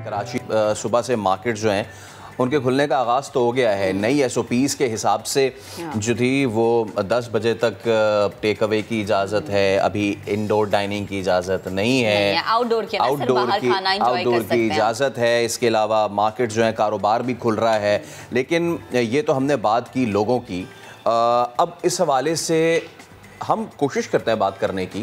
कराची सुबह से मार्केट जो हैं उनके खुलने का आगाज़ तो हो गया है। नई SOPs के हिसाब से जो थी वो 10 बजे तक टेक अवे की इजाज़त है, अभी इंडोर डाइनिंग की इजाज़त नहीं है, आउटडोर की इजाज़त है। इसके अलावा मार्केट जो है कारोबार भी खुल रहा है। लेकिन ये तो हमने बात की लोगों की। अब इस हवाले से हम कोशिश करते हैं बात करने की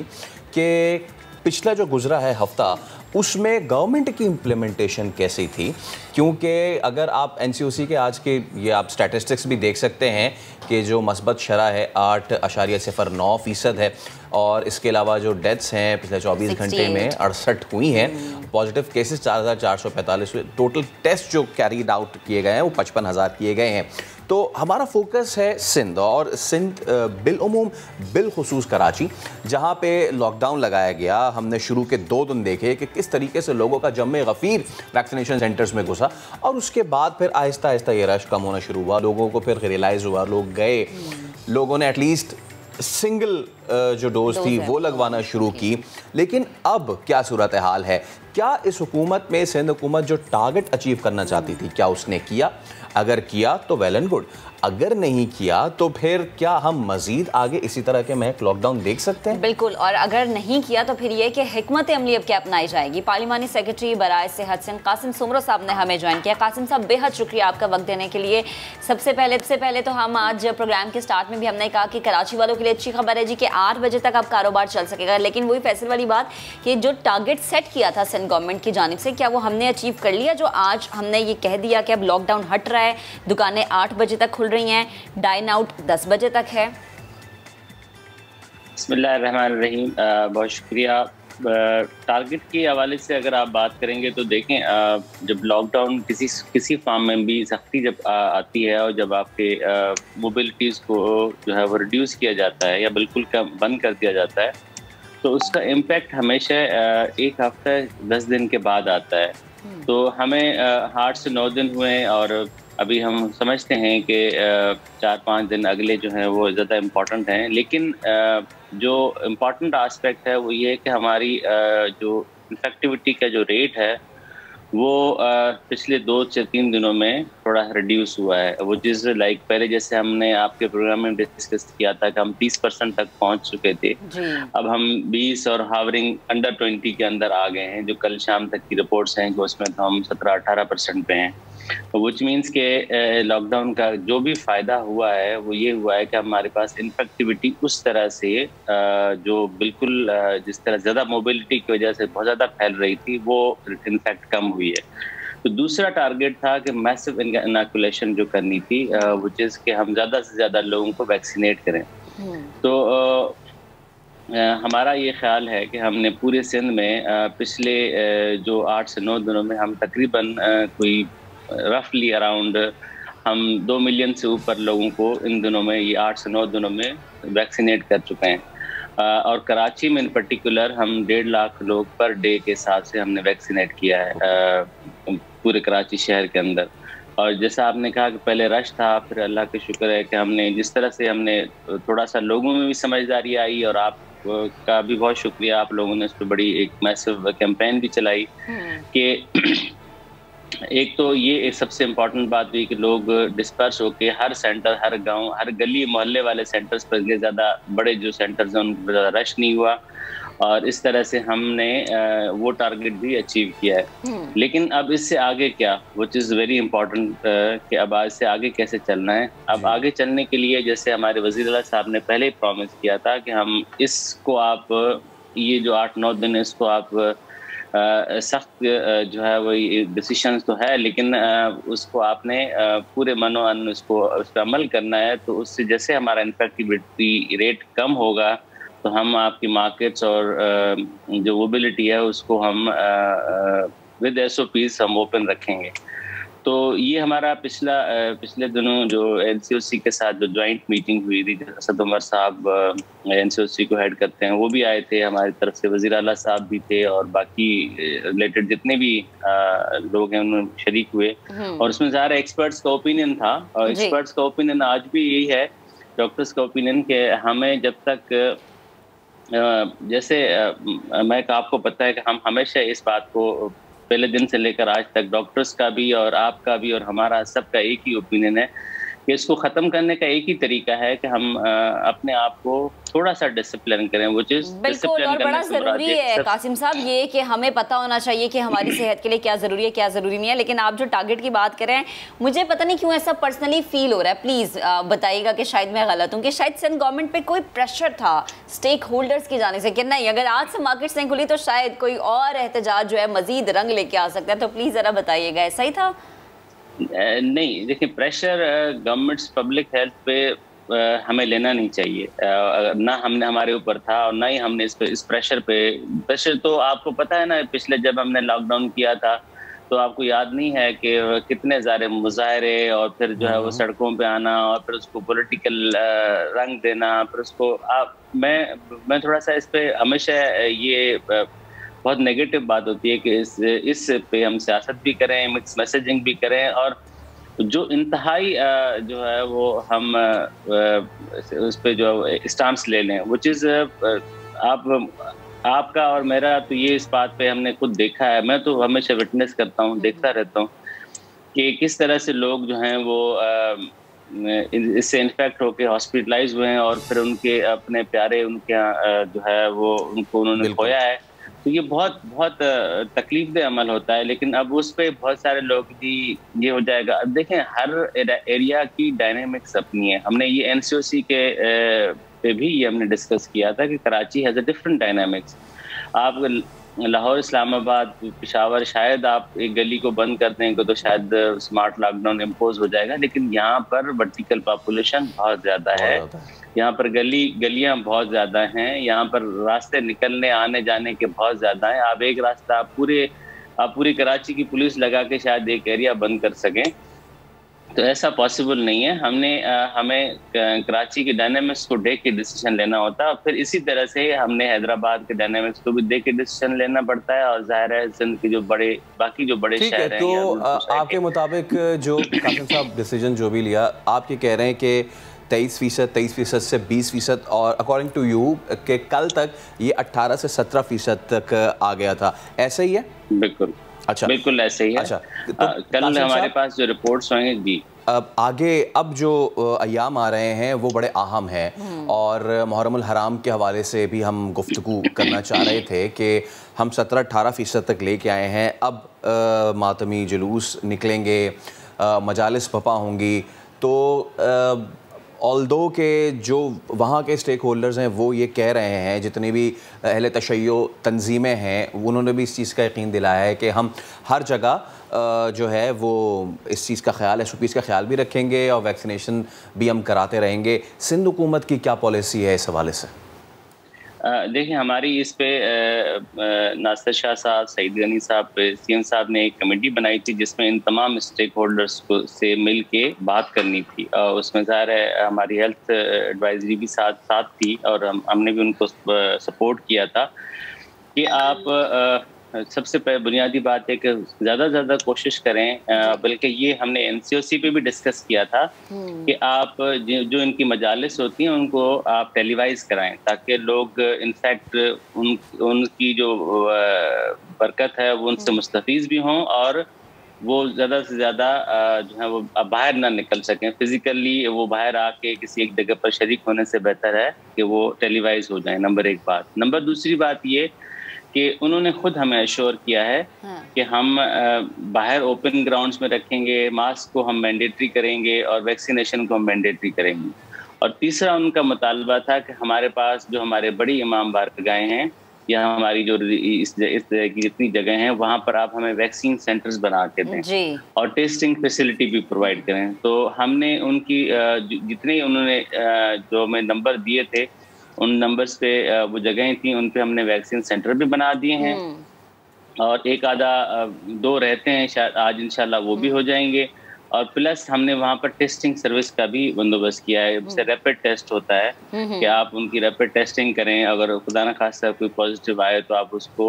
कि पिछला जो गुजरा है हफ्ता उसमें गवर्नमेंट की इम्प्लीमेंटेशन कैसी थी, क्योंकि अगर आप NCOC के आज के ये आप स्टैटिस्टिक्स भी देख सकते हैं कि जो मस्बत शरह है 8.09% है और इसके अलावा जो डेथ्स हैं पिछले 24 घंटे में 68 हुई हैं, पॉजिटिव केसेस 4,445 हुए, टोटल टेस्ट जो कैरीड आउट किए गए हैं वो 55,000 किए गए हैं। तो हमारा फोकस है सिंध और सिंध बिलउमूम बिलखुसूस कराची, जहाँ पे लॉकडाउन लगाया गया। हमने शुरू के 2 दिन देखे कि किस तरीके से लोगों का जम्मे गफ़ीर वैक्सीनेशन सेंटर्स में घुसा और उसके बाद फिर आहिस्ता आहिस्ता ये रश कम होना शुरू हुआ। लोगों को फिर रियलाइज़ हुआ, लोग गए, लोगों ने एटलीस्ट सिंगल जो डोज थी वो लगवाना शुरू की। लेकिन अब क्या सूरत हाल है? क्या इस हुकूमत में सिंध हुकूमत जो टारगेट अचीव करना चाहती थी क्या उसने किया? अगर किया तो वेल एंड गुड, अगर नहीं किया तो फिर क्या हम मजीद आगे इसी तरह के महक लॉकडाउन देख सकते हैं? बिल्कुल, और अगर नहीं किया तो फिर ये कि हिकमत अमली अब क्या अपनाई जाएगी। पार्लिमानी सेक्रेटरी बराए सेहत सिंध कासिम सुमरो साहब ने हमें ज्वाइन किया। कासिम साहब, बेहद शुक्रिया आपका वक्त देने के लिए। सबसे पहले तो हम आज प्रोग्राम के स्टार्ट में भी हमने कहा कि कराची वालों के लिए अच्छी खबर है जी कि 8 बजे तक अब कारोबार चल सकेगा। लेकिन वही फैसले वाली बात कि जो टारगेट सेट किया था सिंध गवर्नमेंट की जानिब से, क्या वो हमने अचीव कर लिया? जो आज हमने ये कह दिया कि अब लॉकडाउन हट रहा है, दुकानें 8 बजे तक खुल रही हैं, डाइन आउट 10 बजे तक है। बिस्मिल्लाहिर्रहमानिर्रहीम, बहुत शुक्रिया। टारगेट के हवाले से अगर आप बात करेंगे तो देखें, जब लॉकडाउन किसी फॉर्म में भी सख्ती जब आती है और जब आपके मोबिलिटीज़ को जो है वो रिड्यूस किया जाता है या बिल्कुल बंद कर दिया जाता है, तो उसका इम्पेक्ट हमेशा 1 हफ्ता 10 दिन के बाद आता है। तो हमें 8 से 9 दिन हुए और अभी हम समझते हैं कि 4-5 दिन अगले जो हैं वो ज़्यादा इम्पॉर्टेंट हैं। लेकिन जो इम्पॉर्टेंट आस्पेक्ट है वो ये है कि हमारी जो इन्फेक्टिविटी का जो रेट है वो पिछले 2 से 3 दिनों में थोड़ा रिड्यूस हुआ है। वो जिस लाइक पहले जैसे हमने आपके प्रोग्राम में डिस्कस किया था कि हम 30% तक पहुंच चुके थे, अब हम 20 और हावरिंग अंडर 20 के अंदर आ गए हैं। जो कल शाम तक की रिपोर्ट्स हैं कि उसमें तो हम 17-18% पे हैं। विच मीन्स के लॉकडाउन का जो भी फ़ायदा हुआ है वो ये हुआ है कि हमारे पास इन्फेक्टिविटी उस तरह से जो बिल्कुल जिस तरह ज़्यादा मोबिलिटी की वजह से बहुत ज़्यादा फैल रही थी वो इनफैक्ट कम हुई है। तो दूसरा टारगेट था कि मैसिव इनोकुलेशन जो करनी थी, विच इज़ कि हम ज़्यादा से ज़्यादा लोगों को वैक्सीनेट करें। तो हमारा ये ख्याल है कि हमने पूरे सिंध में पिछले जो 8 से 9 दिनों में हम तकरीबन कोई रफली अराउंड हम 2 मिलियन से ऊपर लोगों को इन दिनों में, ये 8 से 9 दिनों में वैक्सीनेट कर चुके हैं। और कराची में इन पर्टिकुलर हम 1.5 लाख लोग पर डे के हिसाब से हमने वैक्सीनेट किया है पूरे कराची शहर के अंदर। और जैसा आपने कहा कि पहले रश था, फिर अल्लाह का शुक्र है कि हमने जिस तरह से हमने थोड़ा सा लोगों में भी समझदारी आई और आप का भी बहुत शुक्रिया, आप लोगों ने इस पर बड़ी एक मैसिव कैंपेन भी चलाई कि एक तो ये एक सबसे इम्पॉर्टेंट बात हुई कि लोग डिस्पर्स होके हर सेंटर, हर गांव, हर गली मोहल्ले वाले सेंटर्स पर गए। ज़्यादा बड़े जो सेंटर्स हैं उन पर ज़्यादा रश नहीं हुआ और इस तरह से हमने वो टारगेट भी अचीव किया है। लेकिन अब इससे आगे क्या, विच इज़ वेरी इंपॉर्टेंट कि अब आज से आगे कैसे चलना है। अब आगे चलने के लिए जैसे हमारे वज़ीर आला साहब ने पहले ही प्रॉमिस किया था कि हम इसको आप ये जो 8-9 दिन इसको आप सख्त जो है वही डिसीशंस तो है, लेकिन उसको आपने पूरे मनो अन उसको उस पर अमल करना है। तो उससे जैसे हमारा इन्फेक्टिविटी रेट कम होगा तो हम आपकी मार्केट्स और जो मोबिलिटी है उसको हम विद SOPs हम ओपन रखेंगे। तो ये हमारा पिछले दिनों जो NCOC के साथ जो जॉइंट मीटिंग हुई थी, असद उमर साहब NCOC को हेड करते हैं, वो भी आए थे, हमारी तरफ से वज़ीर आला साहब भी थे और बाकी रिलेटेड जितने भी लोग हैं उन्होंने शरीक हुए। और उसमें ज़ाहिर एक्सपर्ट्स का ओपिनियन था और एक्सपर्ट्स का ओपिनियन आज भी यही है, डॉक्टर्स का ओपिनियन, कि हमें जब तक जैसे मैं आपको पता है कि हम हमेशा इस बात को पहले दिन से लेकर आज तक डॉक्टर्स का भी और आपका भी और हमारा सबका एक ही ओपिनियन है कि इसको ख़त्म करने का एक ही तरीका है कि हम अपने आप को थोड़ा सा डिसिप्लिन करें, वो चीज़ बिल्कुल। और बड़ा ज़रूरी है कासिम साहब ये कि हमें पता होना चाहिए कि हमारी सेहत के लिए क्या ज़रूरी है क्या ज़रूरी नहीं है। लेकिन आप जो टारगेट की बात कर रहे हैं, मुझे पता नहीं क्यों ऐसा पर्सनली फील हो रहा है, प्लीज़ बताइएगा कि शायद मैं गलत हूँ, कि शायद सिंध गवर्नमेंट पे कोई प्रेशर था स्टेक होल्डर्स की जाने से कि नहीं, अगर आज से मार्केट्स नहीं खुली तो शायद कोई और एहतजाज जो है मज़ीद रंग लेके आ सकता है। तो प्लीज़ ज़रा बताइएगा, ऐसा ही था? नहीं, देखिए, प्रेशर गवर्नमेंट्स पब्लिक हेल्थ पे हमें लेना नहीं चाहिए, ना हमने हमारे ऊपर था और ना ही हमने इस प्रेशर तो आपको पता है ना, पिछले जब हमने लॉकडाउन किया था तो आपको याद नहीं है कि कितने सारे मुजाहरे और फिर जो है वो सड़कों पे आना और फिर उसको पॉलिटिकल रंग देना, फिर उसको मैं थोड़ा सा इस पे हमेशा ये बहुत नेगेटिव बात होती है कि इस पे हम सियासत भी करें, मिक्स मैसेजिंग भी करें और जो इंतहाई जो है वो हम उस पे जो स्टांस ले लें, वो चीज़ आपका और मेरा तो ये इस बात पे हमने खुद देखा है। मैं तो हमेशा विटनेस करता हूँ, देखता रहता हूँ कि किस तरह से लोग जो हैं वो इससे इन्फेक्ट होकर हॉस्पिटलाइज हुए हैं और फिर उनके अपने प्यारे उनके जो है वो उन्होंने खोया है। तो ये बहुत बहुत तकलीफदेह अमल होता है, लेकिन अब उस पर बहुत सारे लोग भी ये हो जाएगा। अब देखें, हर एरिया की डायनेमिक्स अपनी है। हमने ये एनसीओसी के पे भी ये हमने डिस्कस किया था कि Karachi has a different dynamics. आप लाहौर, इस्लामाबाद, पेशावर, शायद आप एक गली को बंद कर देंगे तो शायद स्मार्ट लॉकडाउन इम्पोज हो जाएगा, लेकिन यहाँ पर वर्टिकल पॉपुलेशन बहुत ज़्यादा है, यहाँ पर गलियाँ बहुत ज़्यादा हैं, यहाँ पर रास्ते निकलने आने जाने के बहुत ज़्यादा हैं। आप एक रास्ता आप पूरी कराची की पुलिस लगा के शायद एक एरिया बंद कर सकें, तो ऐसा पॉसिबल नहीं है। हमें कराची के डायनामिक्स को देख के डिसीजन लेना होता है, फिर इसी तरह से हमने हैदराबाद के डायनामिक्स को भी देख के डिसीजन लेना पड़ता है, और जाहिर है सिंध के बाकी जो बड़े शहर हैं। तो आपके मुताबिक जो कासिम साहब डिसीजन जो भी लिया, आप ये कह रहे हैं कि 23% से 20% और अकॉर्डिंग टू यू के कल तक ये 18 से 17% तक आ गया था, ऐसा ही है? बिल्कुल, अच्छा, बिल्कुल ऐसे ही है। अच्छा, तो कल हमारे पास जो रिपोर्ट्स होंगे जी, अब जो अय्याम आ रहे हैं वो बड़े अहम हैं, और मुहर्रमुल हराम के हवाले से भी हम गुफ्तगू करना चाह रहे थे कि हम 17-18% तक लेके आए हैं। अब मातमी जुलूस निकलेंगे, मजालिस बपा होंगी, तो ऑल्दो के जो वहाँ के स्टेक होल्डर्स हैं वो ये कह रहे हैं, जितनी भी अहले तशय्यो तंजीमें हैं उन्होंने भी इस चीज़ का यकीन दिलाया है कि हम हर जगह जो है वो इस चीज़ का ख्याल, SOPs का ख्याल भी रखेंगे और वैक्सीनेशन भी हम कराते रहेंगे। सिंध हुकूमत की क्या पॉलिसी है इस हवाले से? देखिए, हमारी इस पे नासिर शाह साहब, सईद गनी साहब, CM साहब ने एक कमेटी बनाई थी जिसमें इन तमाम स्टेक होल्डर्स को से मिल के बात करनी थी, और उसमें ज़ाहिर है हमारी हेल्थ एडवाइजरी भी साथ थी, और हमने भी उनको सपोर्ट किया था कि आप सबसे बुनियादी बात है कि ज़्यादा से ज़्यादा कोशिश करें, बल्कि ये हमने NCOC पे भी डिस्कस किया था कि आप जो इनकी मजालिस होती हैं उनको आप टेलीवाइज कराएं, ताकि लोग इनफैक्ट उनकी जो बरकत है वो उनसे मुस्तफीज़ भी हों, और वो ज़्यादा से ज़्यादा जो है वो बाहर ना निकल सकें फिज़िकली। वो बाहर आके किसी एक जगह पर शरीक होने से बेहतर है कि वो टेलीवाइज हो जाए, नंबर एक बात। नंबर दूसरी बात ये कि उन्होंने खुद हमें एश्योर किया है कि हम बाहर ओपन ग्राउंड्स में रखेंगे, मास्क को हम मैंडेटरी करेंगे और वैक्सीनेशन को हम मैंडेटरी करेंगे। और तीसरा उनका मुतालबा था कि हमारे पास जो हमारे बड़ी इमाम बारगाहें हैं या हमारी जो इस तरह की जितनी जगह हैं वहाँ पर आप हमें वैक्सीन सेंटर्स बना के दें और टेस्टिंग फैसिलिटी भी प्रोवाइड करें। तो हमने उनकी जितने उन्होंने जो हमें नंबर दिए थे उन नंबर्स पे वो जगहें थी, उन पे हमने वैक्सीन सेंटर भी बना दिए हैं, और एक आधा 2 रहते हैं, शायद आज इंशाल्लाह वो भी हो जाएंगे। और प्लस हमने वहाँ पर टेस्टिंग सर्विस का भी बंदोबस्त किया है। उससे रैपिड टेस्ट होता है कि आप उनकी रैपिड टेस्टिंग करें, अगर खुदा न खास्ता कोई पॉजिटिव आए तो आप उसको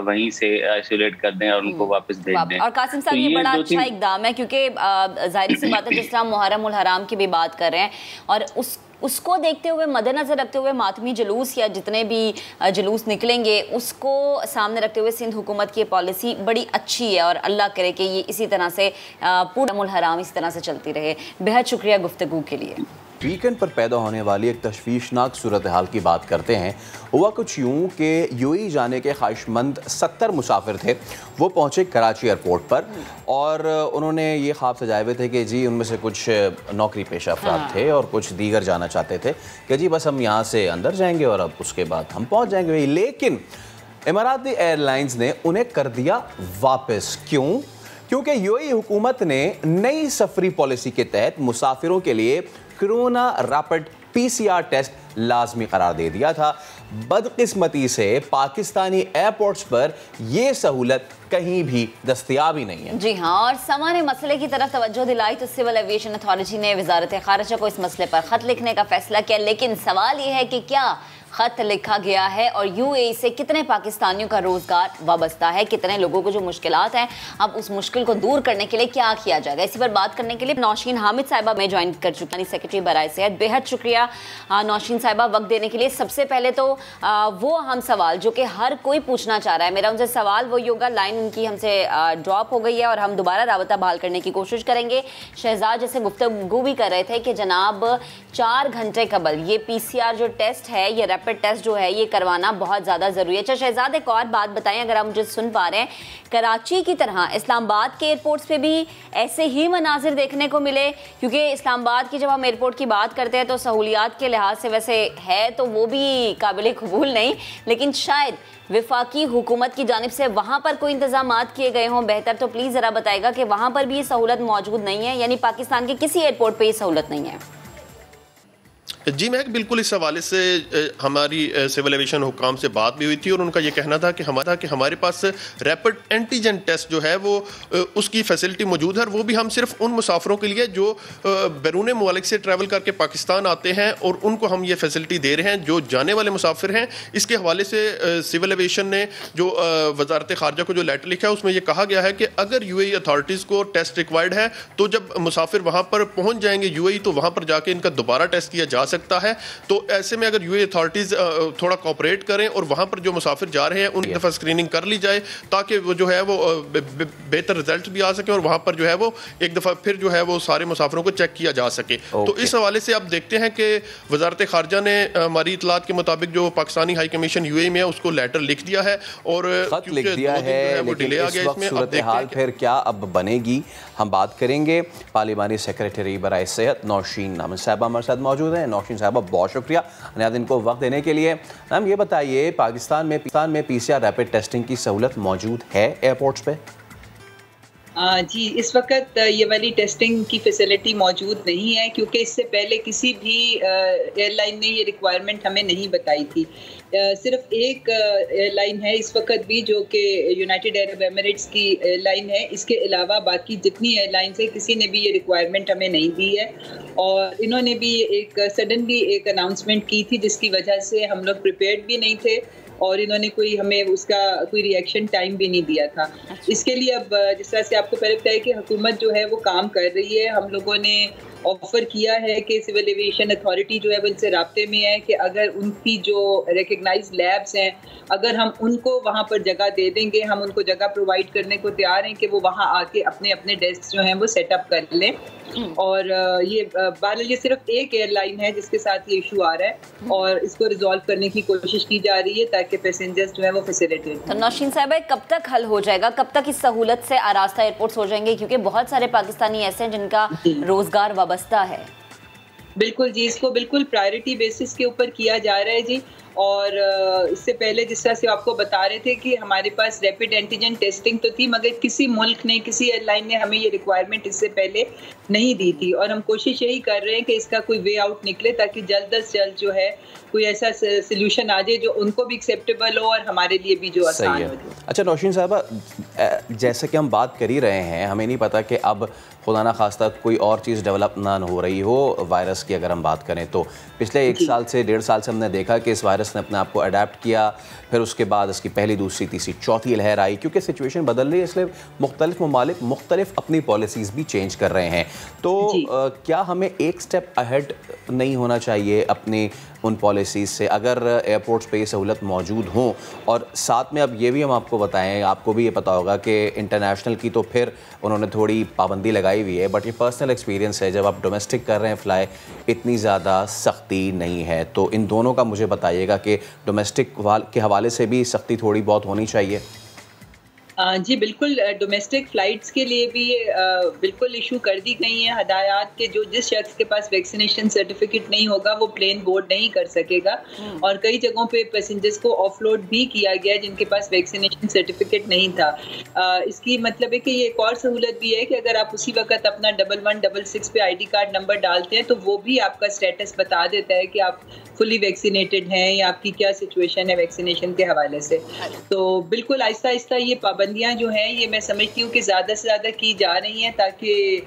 वहीं से आइसोलेट कर दें और उनको वापस भेज दें। और कासिम साहब, ये बड़ा अच्छा इकदाम है, क्योंकि जाहिर सी बात है जिस तरह मुहर्रमुल हराम की भी बात कर रहे हैं, और उसको देखते हुए, मद्देनजर रखते हुए मातमी जुलूस या जितने भी जुलूस निकलेंगे उसको सामने रखते हुए सिंध हुकूमत की पॉलिसी बड़ी अच्छी है और अल्लाह करे कि ये इसी तरह से पूरा मुल्क हराम इसी तरह से चलती रहे। बेहद शुक्रिया गुफ्तगू के लिए। वीकेंड पर पैदा होने वाली एक तशवीशनाक सूरत हाल की बात करते हैं। हुआ कुछ यूँ कि यूएई जाने के ख्वाहिशमंद 70 मुसाफिर थे। वो पहुँचे कराची एयरपोर्ट पर और उन्होंने ये ख्वाब सजाए हुए थे कि जी उनमें से कुछ नौकरी पेशा अफराद थे और कुछ दीगर जाना चाहते थे कि जी बस हम यहाँ से अंदर जाएंगे और अब उसके बाद हम पहुँच जाएंगे। लेकिन इमाराती एयरलाइंस ने उन्हें कर दिया वापस। क्यों? क्योंकि यूएई हुकूमत ने नई सफरी पॉलिसी के तहत मुसाफिरों के लिए कोरोना रैपिड पीसीआर टेस्ट लाजमी करार दे दिया था। बदकिस्मती से पाकिस्तानी एयरपोर्ट्स पर यह सहूलत कहीं भी दस्तयाब ही नहीं है। जी हाँ, और सामान्य मसले की तरफ तवज्जो दिलाई तो सिविल एविएशन अथॉरिटी ने वजारत खारिजा को इस मसले पर खत लिखने का फैसला किया। लेकिन सवाल यह है कि क्या खत लिखा गया है और यूएई से कितने पाकिस्तानियों का रोजगार वाबस्ता है, कितने लोगों को जो मुश्किलात हैं, अब उस मुश्किल को दूर करने के लिए क्या किया जाएगा। इसी पर बात करने के लिए नौशीन हामिद साहिबा में ज्वाइन कर चुकी सेक्रेटरी बराए सेहत। बेहद शुक्रिया नौशीन साहिबा वक्त देने के लिए। सबसे पहले तो वो अहम सवाल जो कि हर कोई पूछना चाह रहा है, मेरा उनसे सवाल वही होगा, लाइन उनकी हमसे ड्रॉप हो गई है और हम दोबारा राबता बहाल करने की कोशिश करेंगे। शहजाद जैसे गुफ्तगू भी कर रहे थे कि जनाब 4 घंटे कबल ये पीसीआर जो टेस्ट है, ये रैपिड टेस्ट जो है, ये करवाना बहुत ज़्यादा ज़रूरी है। अच्छा शहजाद, एक और बात बताएं अगर आप मुझे सुन पा रहे हैं, कराची की तरह इस्लामाबाद के एयरपोर्ट्स पे भी ऐसे ही मनाजिर देखने को मिले? क्योंकि इस्लामाबाद की जब हम एयरपोर्ट की बात करते हैं तो सहूलियात के लिहाज से वैसे है तो वो भी काबिल कबूल नहीं, लेकिन शायद वफाकी हुकूमत की जानिब से वहाँ पर कोई इंतजामात किए गए हों बेहतर, तो प्लीज़ ज़रा बताएगा कि वहाँ पर भी ये सहूलत मौजूद नहीं है, यानी पाकिस्तान के किसी एयरपोर्ट पर ये सहूलत नहीं है। जी मैं बिल्कुल इस हवाले से हमारी सिविल एविएशन हुकाम से बात भी हुई थी और उनका ये कहना था कि हमारे पास रैपिड एंटीजन टेस्ट जो है वो उसकी फैसिलिटी मौजूद है और वो भी हम सिर्फ उन मुसाफिरों के लिए जो बैरून मुल्क से ट्रैवल करके पाकिस्तान आते हैं और उनको हम ये फैसिलिटी दे रहे हैं। जो जाने वाले मुसाफिर हैं, इसके हवाले से सिविल एविएशन ने जो वजारत खारजा को जो लेटर लिखा है उसमें यह कहा गया है कि अगर यूएई अथॉरिटीज़ को टेस्ट रिक्वायर्ड है तो जब मुसाफिर वहाँ पर पहुँच जाएंगे यूएई तो वहाँ पर जाके इनका दोबारा टेस्ट किया जा सकता है। तो ऐसे में अगर यूएई अथॉरिटीज थोड़ा कोऑपरेट करें और वहां पर जो मुसाफिर जा रहे हैं उनकी दफा स्क्रीनिंग कर ली जाए ताकि वो जो है वो बेहतर रिजल्ट भी आ सके और वहां पर जो है वो एक दफा फिर जो है वो सारे मुसाफिरों को चेक किया जा सके। तो इस हवाले से आप देखते हैं कि वजारत खारजा ने हमारी इतलात के मुताबिक जो पाकिस्तानी हाई कमीशन यूएई में है उसको लेटर लिख दिया है और खत लिख दिया है, वो डिले आ गया इसमें। अब देखते हैं फिर क्या अब बनेगी, हम बात करेंगे। पार्लिमानी सेक्रेटरी बराए सेहत नौशीन हामिद साहिबा हमारे साथ मौजूद हैं। नौशीन साहिबा बहुत शुक्रिया नाज़रीन को वक्त देने के लिए। मैम ये बताइए, पाकिस्तान में पीसीआर रैपिड टेस्टिंग की सहूलत मौजूद है एयरपोर्ट्स पे? जी इस वक्त ये वाली टेस्टिंग की फैसिलिटी मौजूद नहीं है क्योंकि इससे पहले किसी भी एयरलाइन ने ये रिक्वायरमेंट हमें नहीं बताई थी। सिर्फ एक एयरलाइन है इस वक्त भी जो कि यूनाइटेड अरब एमिरेट्स की एयरलाइन है। इसके अलावा बाकी जितनी एयरलाइंस है किसी ने भी ये रिक्वायरमेंट हमें नहीं दी है और इन्होंने भी एक सडनली एक अनाउंसमेंट की थी जिसकी वजह से हम लोग प्रिपेयर्ड भी नहीं थे और इन्होंने कोई हमें उसका कोई रिएक्शन टाइम भी नहीं दिया था। इसके लिए अब जिस तरह से आपको पहले बताया कि हुकूमत जो है वो काम कर रही है। हम लोगों ने ऑफर किया है कि सिविल एविएशन अथॉरिटी जो है वो इनसे राब्ते में है कि अगर उनकी जो रिकग्नाइज लैब्स हैं अगर हम उनको वहाँ पर जगह दे देंगे, हम उनको जगह प्रोवाइड करने को तैयार हैं कि वो वहाँ आके अपने अपने डेस्क जो हैं वो सेटअप कर लें। और ये बहरहाल ये सिर्फ एक एयरलाइन है जिसके साथ ये इशू आ रहा है और इसको रिजॉल्व करने की कोशिश की जा रही है ताकि पैसेंजर्स जो है वो फैसिलिटेट। तो नौशीन साहब कब तक हल हो जाएगा, कब तक इस सहूलत से आरास्ता एयरपोर्ट्स हो जाएंगे, क्योंकि बहुत सारे पाकिस्तानी ऐसे हैं जिनका रोजगार वाबस्ता है? बिल्कुल जी, इसको बिल्कुल प्रायोरिटी बेसिस के ऊपर किया जा रहा है जी। और इससे पहले जिस तरह से आपको बता रहे थे कि हमारे पास रैपिड एंटीजन टेस्टिंग तो थी मगर किसी मुल्क ने किसी एयरलाइन ने हमें ये रिक्वायरमेंट इससे पहले नहीं दी थी और हम कोशिश यही कर रहे हैं कि इसका कोई वे आउट निकले ताकि जल्द अज जल्द जो है कोई ऐसा सोल्यूशन आ जाए जो उनको भी एक्सेप्टेबल हो और हमारे लिए भी जो आसान हो। अच्छा नौशीन साहबा, जैसे कि हम बात कर ही रहे हैं, हमें नहीं पता कि अब खुदा ना खास्ता कोई और चीज़ डेवलप ना हो रही हो वायरस की, अगर हम बात करें तो पिछले 1 साल से 1.5 साल से हमने देखा कि इस वायरस ने अपने आप को अडेप्ट किया, फिर उसके बाद इसकी पहली, दूसरी, तीसरी, चौथी लहर आई, क्योंकि सिचुएशन बदल रही है, इसलिए मुख्तलिफ ममालिक मुख्तलिफ अपनी पॉलिसीज़ भी चेंज कर रहे हैं। तो क्या हमें एक स्टेप अहेड नहीं होना चाहिए अपनी उन पॉलिसीज़ से, अगर एयरपोर्ट्स पे ये सहूलत मौजूद हों? और साथ में अब ये भी हम आपको बताएं, आपको भी ये पता होगा कि इंटरनेशनल की तो फिर उन्होंने थोड़ी पाबंदी लगाई हुई है, बट ये पर्सनल एक्सपीरियंस है, जब आप डोमेस्टिक कर रहे हैं फ़्लाई, इतनी ज़्यादा सख्ती नहीं है। तो इन दोनों का मुझे बताइएगा कि डोमेस्टिक के हवाले से भी सख्ती थोड़ी बहुत होनी चाहिए। जी बिल्कुल, डोमेस्टिक फ़्लाइट्स के लिए भी बिल्कुल इशू कर दी गई हैं हदायत के जिस शख्स के पास वैक्सीनेशन सर्टिफिकेट नहीं होगा वो प्लेन बोर्ड नहीं कर सकेगा, और कई जगहों पे पैसेंजर्स को ऑफलोड भी किया गया जिनके पास वैक्सीनेशन सर्टिफिकेट नहीं था। इसकी मतलब है कि ये एक और सहूलत भी है कि अगर आप उसी वक्त अपना 1166 पे ID कार्ड नंबर डालते हैं तो वो भी आपका स्टेटस बता देता है कि आप फुली वैक्सीनेटेड हैं या आपकी क्या सिचुएशन है वैक्सीनेशन के हवाले से। तो बिल्कुल आहिस्ता आहिस्ता ये पाबंदियां जो हैं ये मैं समझती हूँ कि ज़्यादा से ज़्यादा की जा रही हैं ताकि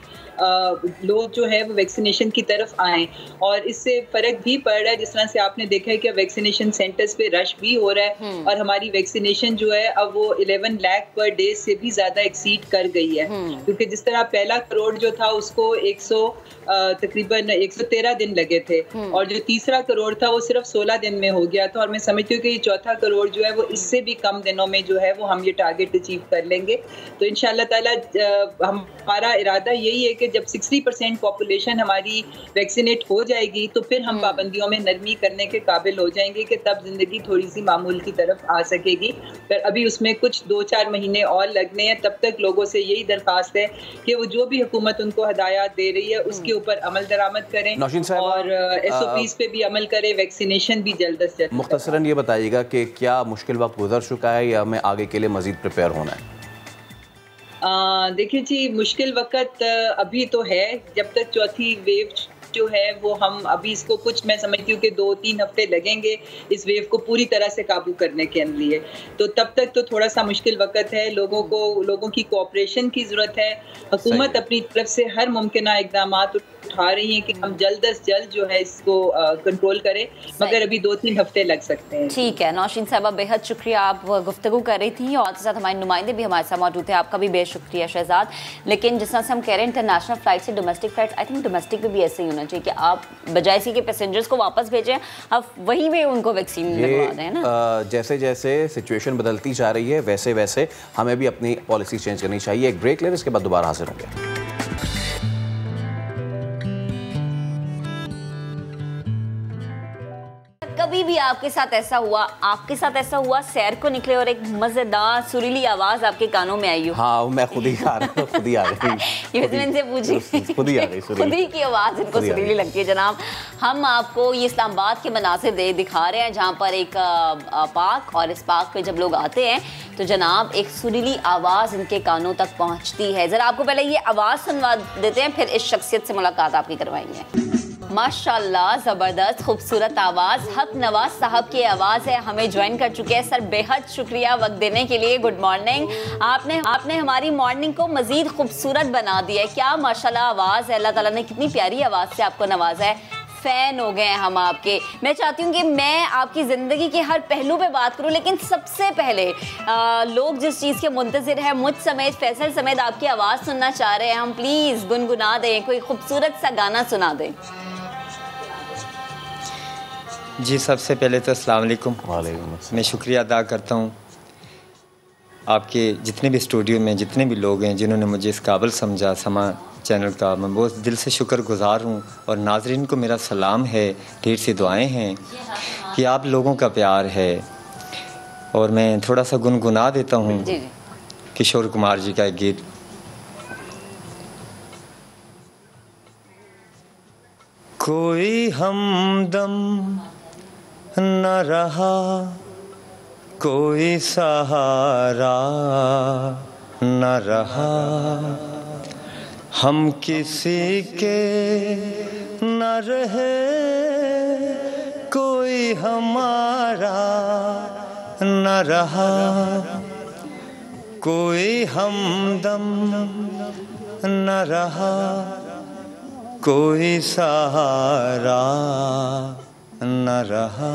लोग जो है वो वैक्सीनेशन की तरफ आएँ, और इससे फ़र्क भी पड़ रहा है। जिस तरह से आपने देखा है कि वैक्सीनेशन सेंटर्स पे रश भी हो रहा है और हमारी वैक्सीनेशन जो है अब वो 11 लाख पर डे से भी ज़्यादा एक्सीड कर गई है, क्योंकि जिस तरह पहला करोड़ जो था उसको तकरीबन 113 दिन लगे थे और जो तीसरा करोड़ था वो सिर्फ 16 दिन में हो गया था, और मैं समझती हूँ कि ये चौथा करोड़ जो है वो इससे भी कम दिनों में जो है वो हम ये टारगेट अचीव कर लेंगे। तो इंशाअल्लाह ताला हमारा इरादा यही है कि जब 60% पॉपुलेशन हमारी वैक्सीनेट हो जाएगी तो फिर हम पाबंदियों में नरमी करने के काबिल हो जाएंगे कि तब जिंदगी थोड़ी सी मामूल की तरफ आ सकेगी। पर अभी उसमें कुछ 2-4 महीने और लगने हैं। तब तक लोगों से यही दरख्वास्त है कि वो जो भी हुकूमत उनको हदायत दे रही है उसके ऊपर अमल दरामद करें और SOPs पे भी अमल करें, वैक्सीनेशन भी जल्द से जल्द। मुख्तसरन ये बताइएगा कि क्या मुश्किल वक्त गुजर चुका है या हमें आगे के लिए मजीद प्रिपेयर होना है? देखिए जी, मुश्किल वक्त अभी तो है, जब तक चौथी वेव जो है वो हम अभी इसको कुछ मैं समझती हूँ कि 2-3 हफ्ते लगेंगे इस वेव को पूरी तरह से काबू करने के लिए। तो तब तक तो थोड़ा सा मुश्किल वक्त है। लोगों की कोऑपरेशन की ज़रूरत है। हुकूमत अपनी तरफ से हर मुमकिन इक़दाम उठा रही है कि हम जल्द से जल्द जो है इसको कंट्रोल करें, मगर अभी 2-3 हफ्ते लग सकते हैं। ठीक है नौशीन साहबा, बेहद शुक्रिया, आप गुफ्तगू कर रही थी और साथ हमारे नुमाइंदे भी हमारे साथ मौजूद थे, आपका भी बेहद शुक्रिया शहजाद। लेकिन जिस तरह से हम कह रहे हैं इंटरनेशनल फ्लाइट से domestic flight, I think domestic में भी ऐसे ही होना चाहिए कि आप बजाय इसी के पैसेंजर्स को वापस भेजें, आप वहीं पे उनको वैक्सीन लगवा दें ना। जैसे जैसे सिचुएशन बदलती जा रही है वैसे वैसे हमें भी अपनी पॉलिसी चेंज करनी चाहिए। एक ब्रेक लें, इसके बाद दोबारा हाजिर होंगे। कभी भी आपके साथ ऐसा हुआ सैर को निकले और एक मजेदार सुरीली आवाज आपके कानों में आई हो? हाँ, मैं खुद ही आ रही ये इनसे पूछी, खुद ही की आवाज इनको सुरीली लगती है। जनाब, हम आपको ये इस्लामाबाद के मनासिर दिखा रहे हैं जहाँ पर एक पार्क, और इस पार्क पे जब लोग आते हैं तो जनाब एक सुरीली आवाज़ इनके कानों तक पहुँचती है। ज़रा आपको पहले ये आवाज़ सुनवा देते हैं, फिर इस शख्सियत से मुलाकात आपकी करवाएंगे। माशाल्लाह, ज़बरदस्त खूबसूरत आवाज़, हक नवाज साहब की आवाज़ है, हमें ज्वाइन कर चुके हैं। सर बेहद शुक्रिया वक्त देने के लिए, गुड मॉर्निंग। आपने हमारी मॉर्निंग को मज़ीद खूबसूरत बना दिया है। क्या माशाल्लाह आवाज़ है, अल्लाह ताला ने कितनी प्यारी आवाज़ से आपको नवाजा है। फ़ैन हो गए हैं हम आपके। मैं चाहती हूँ कि मैं आपकी ज़िंदगी के हर पहलू पे बात करूँ, लेकिन सबसे पहले लोग जिस चीज़ के मुंतज़िर हैं, मुझ समेत, फैसल समेत आपकी आवाज़ सुनना चाह रहे हैं। हम प्लीज़ गुनगुना दें, कोई खूबसूरत सा गाना सुना दें। जी, सबसे पहले तो अस्सलाम वालेकुम। मैं शुक्रिया अदा करता हूँ आपके जितने भी स्टूडियो में जितने भी लोग हैं जिन्होंने मुझे इस काबिल समझा समा चैनल का। मैं बहुत दिल से शुक्रगुज़ार हूँ, और नाज़रीन को मेरा सलाम है, ढेर सी दुआएं हैं कि आप लोगों का प्यार है। और मैं थोड़ा सा गुनगुना देता हूँ किशोर कुमार जी का एक गीत। कोई हमदम न रहा, कोई सहारा न रहा, हम किसी के न रहे, कोई हमारा न रहा, कोई हमदम न रहा कोई सहारा न रहा।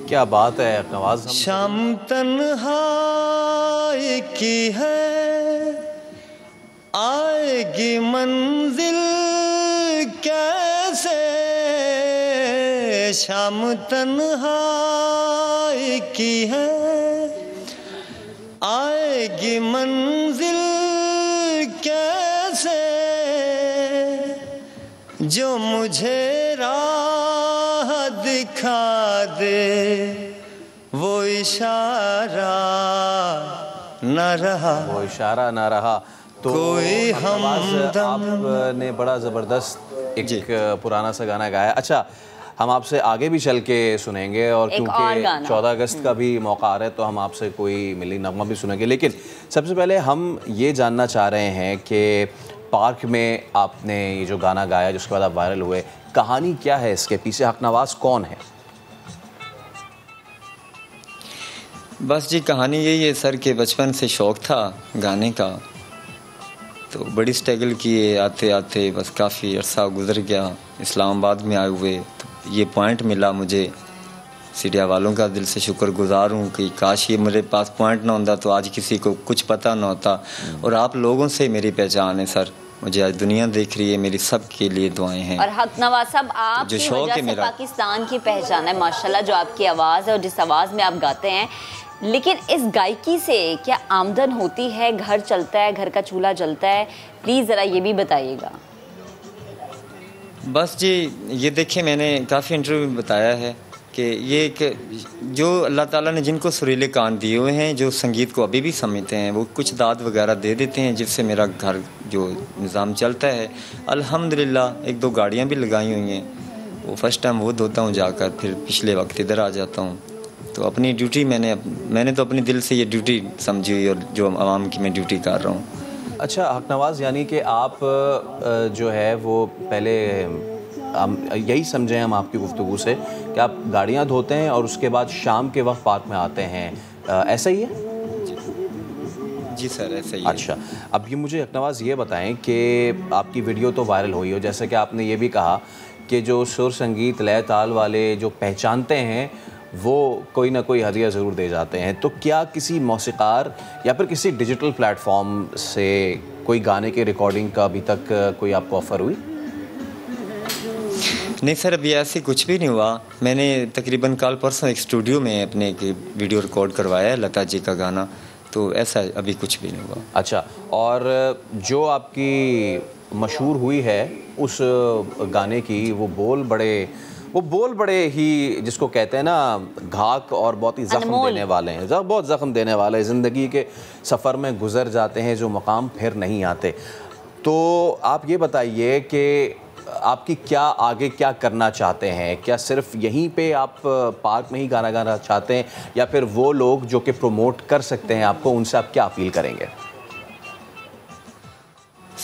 क्या बात है नवाज। शाम तन्हाई की है, आएगी मंजिल कैसे। शाम तन्हाई की है, आएगी मंजिल कैसे। जो मुझे राह दिखा दे वो इशारा न रहा, वो इशारा ना रहा। तो कोई आपने बड़ा ज़बरदस्त एक पुराना सा गाना गाया। अच्छा, हम आपसे आगे भी चल के सुनेंगे और क्योंकि 14 अगस्त का भी मौका आ रहा है तो हम आपसे कोई मिली नगमा भी सुनेंगे, लेकिन सबसे पहले हम ये जानना चाह रहे हैं कि पार्क में आपने ये जो गाना गाया जिसके बाद आप वायरल हुए, कहानी क्या है इसके पीछे, हकनवाज कौन है? बस जी कहानी यही है सर कि बचपन से शौक़ था गाने का, तो बड़ी स्ट्रगल किए आते आते बस काफ़ी अरसा गुजर गया। इस्लामाबाद में आए हुए तो ये पॉइंट मिला मुझे। सीरिया वालों का दिल से शुक्रगुजार हूँ कि काश ये मेरे पास पॉइंट ना होता तो आज किसी को कुछ पता ना होता। और आप लोगों से मेरी पहचान है सर, मुझे आज दुनिया देख रही है, मेरी सब के लिए दुआएं हैं। और हकनवाज साहब आपकी वजह से पाकिस्तान की पहचान है माशाल्लाह, जो आपकी आवाज़ है और जिस आवाज़ में आप गाते हैं। लेकिन इस गायकी से क्या आमदन होती है, घर चलता है, घर का चूल्हा जलता है? प्लीज़ ज़रा ये भी बताइएगा। बस जी ये देखिए, मैंने काफ़ी इंटरव्यू में बताया है कि ये एक जो अल्लाह ताला ने जिनको सुरीले कान दिए हुए हैं, जो संगीत को अभी भी समझते हैं, वो कुछ दाद वगैरह दे देते हैं जिससे मेरा घर जो निज़ाम चलता है। अल्हम्दुलिल्लाह एक दो गाड़ियाँ भी लगाई हुई हैं, वो फर्स्ट टाइम वो धोता हूँ जाकर, फिर पिछले वक्त इधर आ जाता हूँ। तो अपनी ड्यूटी मैंने तो अपने दिल से ये ड्यूटी समझी हुई और जो आवाम की मैं ड्यूटी कर रहा हूँ। अच्छा हकनवाज, यानी कि आप जो है वो पहले हम यही समझें हम आपकी गुफ्तगू से कि आप गाड़ियाँ धोते हैं और उसके बाद शाम के वक्त पार्क में आते हैं, ऐसा ही है? जी सर ऐसा ही है। अच्छा, अब ये मुझे हकनवाज ये बताएं कि आपकी वीडियो तो वायरल हुई हो, जैसे कि आपने ये भी कहा कि जो सुर संगीत लय ताल वाले जो पहचानते हैं वो कोई ना कोई हदिया ज़रूर दे जाते हैं, तो क्या किसी मौसीकार या फिर किसी डिजिटल प्लेटफॉर्म से कोई गाने की रिकॉर्डिंग का अभी तक कोई आपको ऑफ़र हुई? नहीं सर, अभी ऐसे कुछ भी नहीं हुआ। मैंने तकरीबन कल परसों एक स्टूडियो में अपने एक वीडियो रिकॉर्ड करवाया है लता जी का गाना, तो ऐसा अभी कुछ भी नहीं हुआ। अच्छा, और जो आपकी मशहूर हुई है उस गाने की वो बोल बड़े ही जिसको कहते हैं ना घाक और बहुत ही ज़ख्म देने वाले हैं, बहुत ज़ख्म देने वाले हैं, ज़िंदगी के सफ़र में गुज़र जाते हैं जो मकाम फिर नहीं आते। तो आप ये बताइए कि आपकी आगे क्या करना चाहते हैं? क्या सिर्फ यहीं पे आप पार्क में ही गाना गाना चाहते हैं या फिर वो लोग जो कि प्रमोट कर सकते हैं आपको, उनसे आप क्या अपील करेंगे?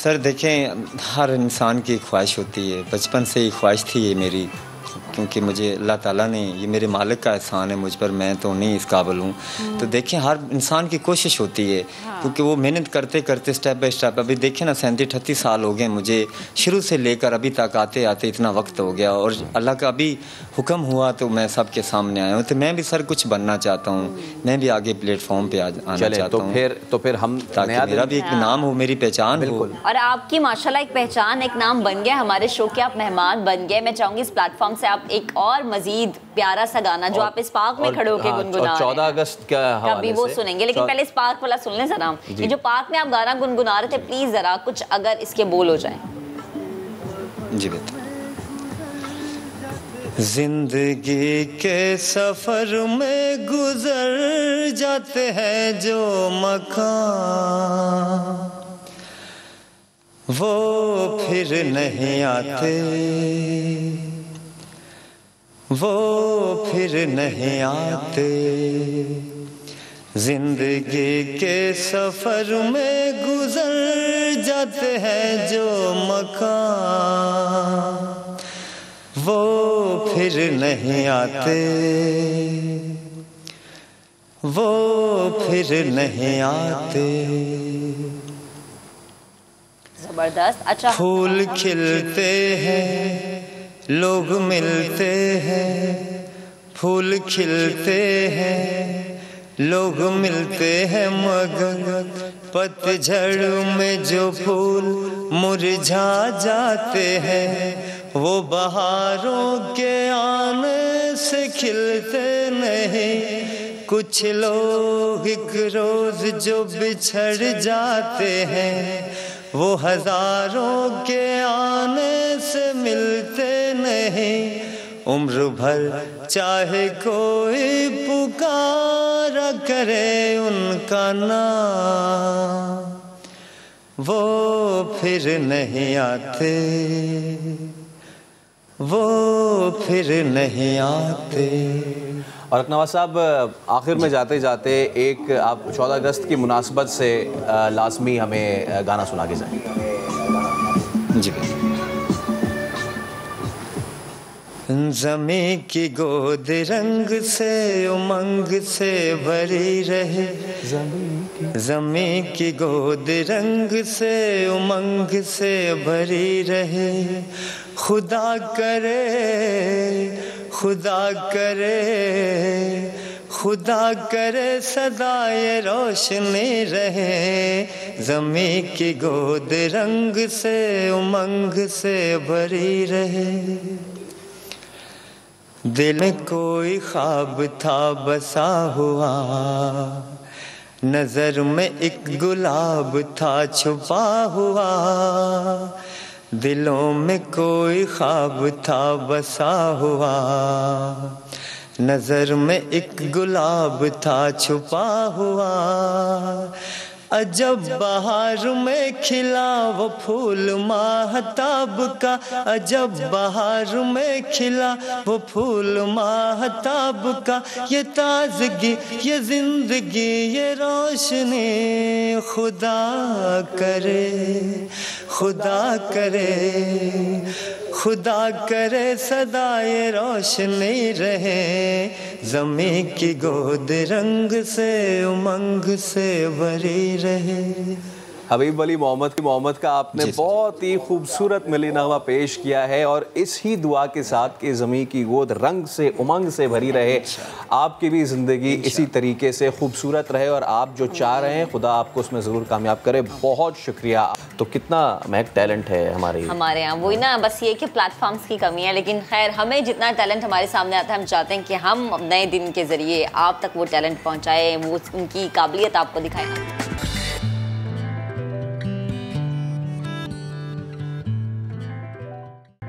सर देखें, हर इंसान की ख्वाहिश होती है, बचपन से ही ख्वाहिश थी ये मेरी, क्योंकि मुझे अल्लाह ताला ने, ये मेरे मालिक का एहसान है मुझ पर, मैं तो नहीं इस काबिल हूँ। तो देखें हर इंसान की कोशिश होती है, क्योंकि वो मेहनत करते करते स्टेप बाय स्टेप, अभी देखें ना 37-38 साल हो गए मुझे, शुरू से लेकर अभी तक आते आते इतना वक्त हो गया, और अल्लाह का अभी हुक्म हुआ तो मैं सबके सामने आया हूँ। तो मैं भी सर कुछ बनना चाहता हूँ, मैं भी आगे प्लेटफॉर्म पे आना चाहता हूँ, तो फिर हम ताकि मेरा भी एक नाम हो, मेरी पहचान हो। और आपकी माशाल्लाह एक पहचान, एक नाम बन गया, हमारे शो के आप मेहमान बन गए। मैं चाहूँगी इस प्लेटफॉर्म से आप एक और मजीद प्यारा सा गाना जो आप इस पार्क में खड़े होकर गुनगुना 14 अगस्त का हवाले वो सुनेंगे, लेकिन पहले इस पार्क वाला सुन लें जरा। ये जो पार्क में आप गाना गुनगुना रहे थे, प्लीज जरा कुछ अगर इसके बोल हो जाए। जी बेटा। जिंदगी के सफर में गुजर जाते हैं जो मकान, वो फिर नहीं आते, वो फिर नहीं आते। जिंदगी के सफर में गुजर जाते हैं जो मकान, वो फिर नहीं आते, वो फिर नहीं आते। जबरदस्त। अच्छा, फूल खिलते हैं, लोग मिलते हैं, फूल खिलते हैं, लोग मिलते हैं, मगर पतझड़ में जो फूल मुरझा जाते हैं वो बहारों के आने से खिलते नहीं। कुछ लोग एक रोज जो बिछड़ जाते हैं वो हजारों के आने से मिलते नहीं। उम्र भर चाहे कोई पुकारा करे उनका नाम, वो फिर नहीं आते, वो फिर नहीं आते। और नवाज साहब, आखिर में जाते जाते एक आप 14 अगस्त की मुनासबत से लाजमी हमें गाना सुना के जाएंगे। जी। ज़मीं की गोद रंग से उमंग से भरी रहे, ज़मीं की गोद रंग से उमंग से भरी रहे। खुदा करे, खुदा करे, खुदा करे सदा ये रोशनी रहे। ज़मीं की गोद रंग से उमंग से भरी रहे। दिल में कोई ख्वाब था बसा हुआ, नजर में एक गुलाब था छुपा हुआ। दिलों में कोई ख्वाब था बसा हुआ, नजर में एक गुलाब था छुपा हुआ। अजब बहार में खिला वो फूल माहताब का, अजब बहार में खिला वो फूल माहताब का। ये ताजगी, ये जिंदगी, ये रोशनी खुदा करे, खुदा करे, खुदा करे सदा ये रोशनी रहे। ज़मीं की गोद रंग से उमंग से भरी रहे। हबीब अली मोहम्मद का आपने बहुत ही खूबसूरत मिली नगमा पेश किया है, और इस ही दुआ के साथ कि ज़मीं की गोद रंग से उमंग से भरी रहे, आपकी भी ज़िंदगी इसी तरीके से खूबसूरत रहे, और आप जो चाह रहे हैं खुदा आपको उसमें ज़रूर कामयाब करे। बहुत शुक्रिया। तो कितना महक टैलेंट है हमारे यहाँ, वही ना, बस ये कि प्लेटफॉर्म्स की कमी है, लेकिन खैर हमें जितना टैलेंट हमारे सामने आता है हम चाहते हैं कि हम नए दिन के ज़रिए आप तक वो टैलेंट पहुँचाएँ, वो उनकी काबिलियत आपको दिखाएँ।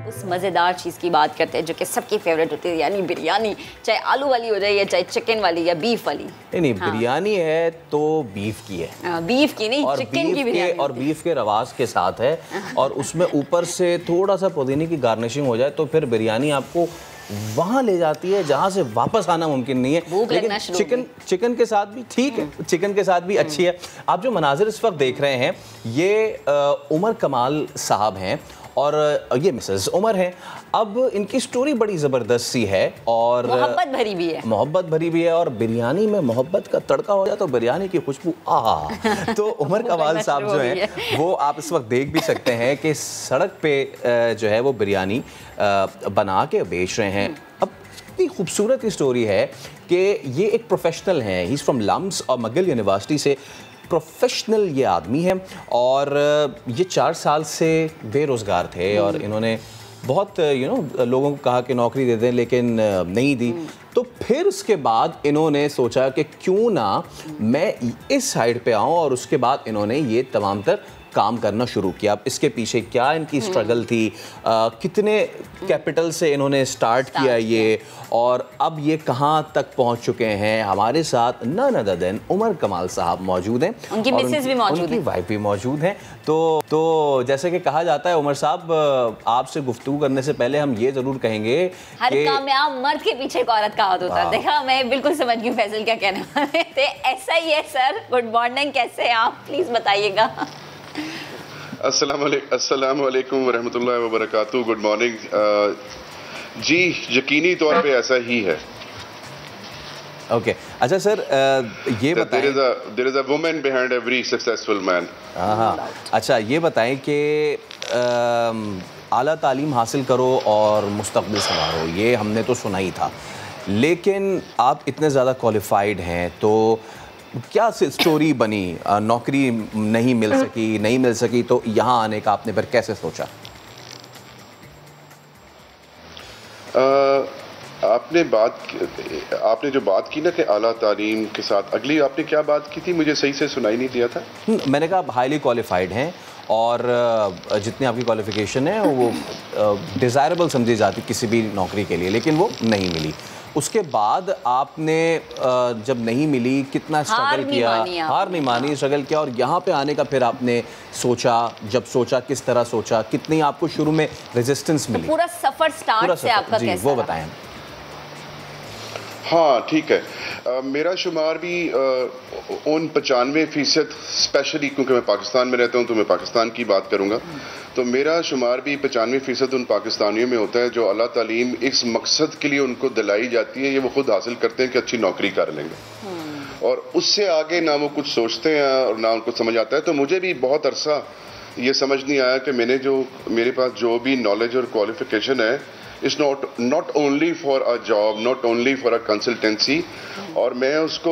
उस मज़ेदार चीज़ की बात करते हैं जो कि सबकी फेवरेट होती है, यानी बिरयानी, चाहे आलू वाली हो जाए या चाहे चिकन वाली या बीफ वाली। नहीं, बिरयानी है तो बीफ की है, बीफ की नहीं, चिकन की बिरयानी, और बीफ के रवाज के साथ है, और उसमें ऊपर से थोड़ा सा पुदीने की गार्निशिंग हो जाए तो फिर बिरयानी आपको वहाँ ले जाती है जहाँ से वापस आना मुमकिन नहीं है। लेकिन चिकन के साथ भी ठीक है, चिकन के साथ भी अच्छी है। आप जो मनाजिर इस वक्त देख रहे हैं ये उमर कमाल साहब हैं और ये मिसेस उमर हैं। अब इनकी स्टोरी बड़ी ज़बरदस्त सी है और मोहब्बत भरी भी है, और बिरयानी में मोहब्बत का तड़का हो जाए तो बिरयानी की खुशबू आहा। तो उमर कमाल साहब जो हैं वो आप इस वक्त देख भी सकते हैं कि सड़क पे जो है वो बिरयानी बना के बेच रहे हैं। अब इतनी खूबसूरत स्टोरी है कि ये एक प्रोफेशनल हैं, ही इज़ फ्रॉम लम्स और मगिल यूनिवर्सिटी से प्रोफेशनल ये आदमी है, और ये 4 साल से बेरोज़गार थे और इन्होंने बहुत लोगों को कहा कि नौकरी दे दें, लेकिन नहीं दी। तो फिर उसके बाद इन्होंने सोचा कि क्यों ना मैं इस साइड पे आऊँ, और उसके बाद इन्होंने ये तमाम तर काम करना शुरू किया। अब इसके पीछे क्या इनकी स्ट्रगल थी, कितने कैपिटल से इन्होंने स्टार्ट किया ये, और अब ये कहाँ तक पहुँच चुके हैं, हमारे साथ नन अदर देन उमर कमाल साहब मौजूद हैं, उनकी मिसेस भी मौजूद हैं, उनकी वाइफ भी मौजूद हैं। तो जैसे कि कहा जाता है उमर साहब, आपसे गुफ्तगू करने से पहले हम ये ज़रूर कहेंगे हर कामयाब मर्द के पीछे एक औरत का हाथ होता है। देखा, मैं बिल्कुल समझ गई फैसल क्या कहने वाले थे। ऐसा ही है सर। गुड मॉर्निंग, कैसे हैं आप, प्लीज़ बताइएगा। अस्सलाम वालेकुम वरहमतुल्लाहि वबरकातुहू। Good morning. जी, यकीनी तौर पे ऐसा ही है। ओके अच्छा सर, ये बताएं, there is a woman behind every successful man. हाँ अच्छा ये बताएं कि आला तालीम हासिल करो और मुस्तकबिल संवारो, ये हमने तो सुना ही था, लेकिन आप इतने ज़्यादा क्वालिफाइड हैं तो क्या स्टोरी बनी, नौकरी नहीं मिल सकी तो यहाँ आने का आपने फिर कैसे सोचा? आपने जो बात की ना कि आला तालीम के साथ अगली आपने क्या बात की थी, मुझे सही से सुनाई नहीं दिया था। मैंने कहा आप हाईली क्वालिफाइड हैं और जितनी आपकी क्वालिफिकेशन है वो डिज़ायरेबल समझी जाती किसी भी नौकरी के लिए, लेकिन वो नहीं मिली। उसके बाद आपने जब नहीं मिली कितना स्ट्रगल किया, हार नहीं मानी, स्ट्रगल किया, और यहाँ पे आने का फिर आपने सोचा, जब सोचा किस तरह सोचा, कितनी आपको शुरू में रेजिस्टेंस मिली? पूरा सफ़र स्टार्ट से आपका कैसा वो बताएं। हाँ ठीक है, मेरा शुमार भी उन 95% स्पेशली क्योंकि मैं पाकिस्तान में रहता हूँ तो मैं पाकिस्तान की बात करूँगा, तो मेरा शुमार भी 95% उन पाकिस्तानियों में होता है जो अल्लाह तालीम इस मकसद के लिए उनको दिलाई जाती है, ये वो खुद हासिल करते हैं कि अच्छी नौकरी कर लेंगे और उससे आगे ना वो कुछ सोचते हैं और ना उनको समझ आता है। तो मुझे भी बहुत अरसा ये समझ नहीं आया कि मेरे पास जो भी नॉलेज और क्वालिफिकेशन है it's not only for a job, not only for a consultancy, और मैं उसको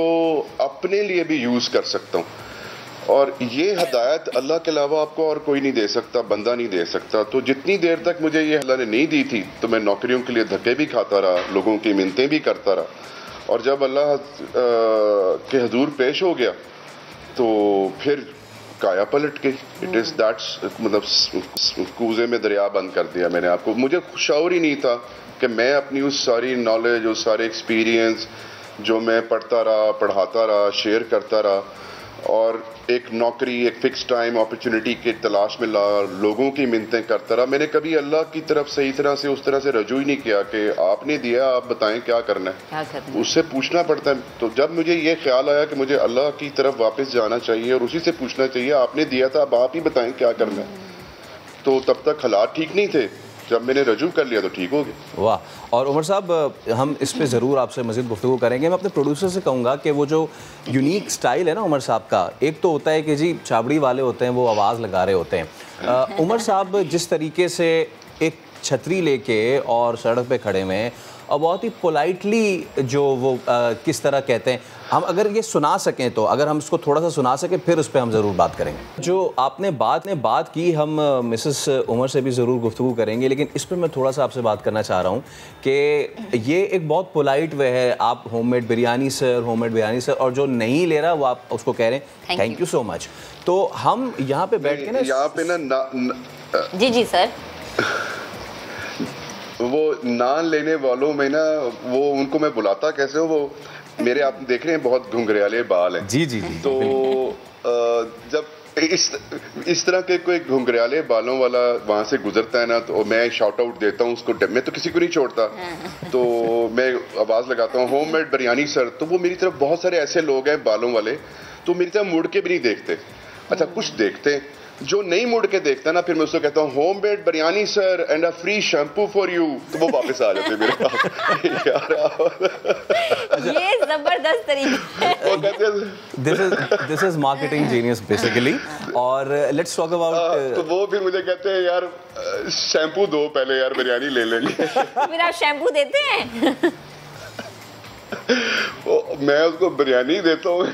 अपने लिए भी यूज़ कर सकता हूँ। और ये हदायत अल्लाह के अलावा आपको और कोई नहीं दे सकता, बंदा नहीं दे सकता। तो जितनी देर तक मुझे ये अल्लाह ने नहीं दी थी तो मैं नौकरियों के लिए धक्के भी खाता रहा, लोगों की मिन्नतें भी करता रहा, और जब अल्लाह के हुजूर पेश हो गया तो फिर काया पलट गई। इट इज़ दैट्स मतलब कूजे में दरिया बंद कर दिया मैंने आपको। मुझे शऊर ही नहीं था कि मैं अपनी उस सारी नॉलेज, उस सारे एक्सपीरियंस जो मैं पढ़ता रहा, पढ़ाता रहा, शेयर करता रहा, और एक नौकरी, एक फिक्स टाइम अपॉर्चुनिटी के तलाश में लोगों की मिन्नतें करता रहा। मैंने कभी अल्लाह की तरफ सही तरह से उस तरह से रजू ही नहीं किया कि आपने दिया, आप बताएं क्या करना है, उससे पूछना पड़ता है। तो जब मुझे ये ख्याल आया कि मुझे अल्लाह की तरफ वापस जाना चाहिए और उसी से पूछना चाहिए, आपने दिया था, अब आप ही बताएं क्या करना है, तो तब तक हालात ठीक नहीं थे। जब मैंने रजू कर लिया तो ठीक हो गया। वाह। और उमर साहब, हम इस पे ज़रूर आपसे मज़ीद गुफ्तगू करेंगे। मैं अपने प्रोड्यूसर से कहूँगा कि वो जो यूनिक स्टाइल है ना उमर साहब का, एक तो होता है कि जी छाबड़ी वाले होते हैं वो आवाज़ लगा रहे होते हैं, उमर साहब जिस तरीके से एक छतरी लेके और सड़क पे खड़े हुए हैं और बहुत ही पोलाइटली जो वो किस तरह कहते हैं, हम अगर ये सुना सकें तो, अगर हम इसको थोड़ा सा सुना सकें फिर उस पर हम ज़रूर बात करेंगे। जो आपने बात की, हम मिसेस उमर से भी ज़रूर गुफ्तगू करेंगे, लेकिन इस पर मैं थोड़ा सा आपसे बात करना चाह रहा हूँ कि ये एक बहुत पोलाइट वे है, आप होममेड बिरयानी सर, और जो नहीं ले रहा वो आप उसको कह रहे हैं थैंक यू सो मच। तो हम यहाँ पे बैठ के ना यहाँ पे ना जी सर, वो नान लेने वालों में ना, वो उनको मैं बुलाता कैसे हो, वो मेरे आप देख रहे हैं बहुत घुंघराले बाल हैं। जी। तो जब इस तरह के कोई घुंघराले बालों वाला वहाँ से गुजरता है ना, तो मैं शाउट आउट देता हूँ उसको, मैं तो किसी को नहीं छोड़ता, तो मैं आवाज़ लगाता हूँ होममेड बिरयानी सर। तो वो मेरी तरफ बहुत सारे ऐसे लोग हैं बालों वाले, तो मेरी तरफ मुड़ के भी नहीं देखते। अच्छा, कुछ देखते, जो नहीं मुड़ के देखता ना, फिर मैं उसको कहता हूँ homemade biryani sir and a free shampoo for you, तो वो वापस आ जाते मेरे पास। ये जबरदस्त तरीका, this is marketing genius basically. और लेट्स टॉक अबाउट, तो वो फिर मुझे कहते हैं यार शैम्पू दो पहले यार, बिरयानी ले लेंगे। फिर आप शैम्पू देते हैं? मैं उसको बिरयानी देता हूँ,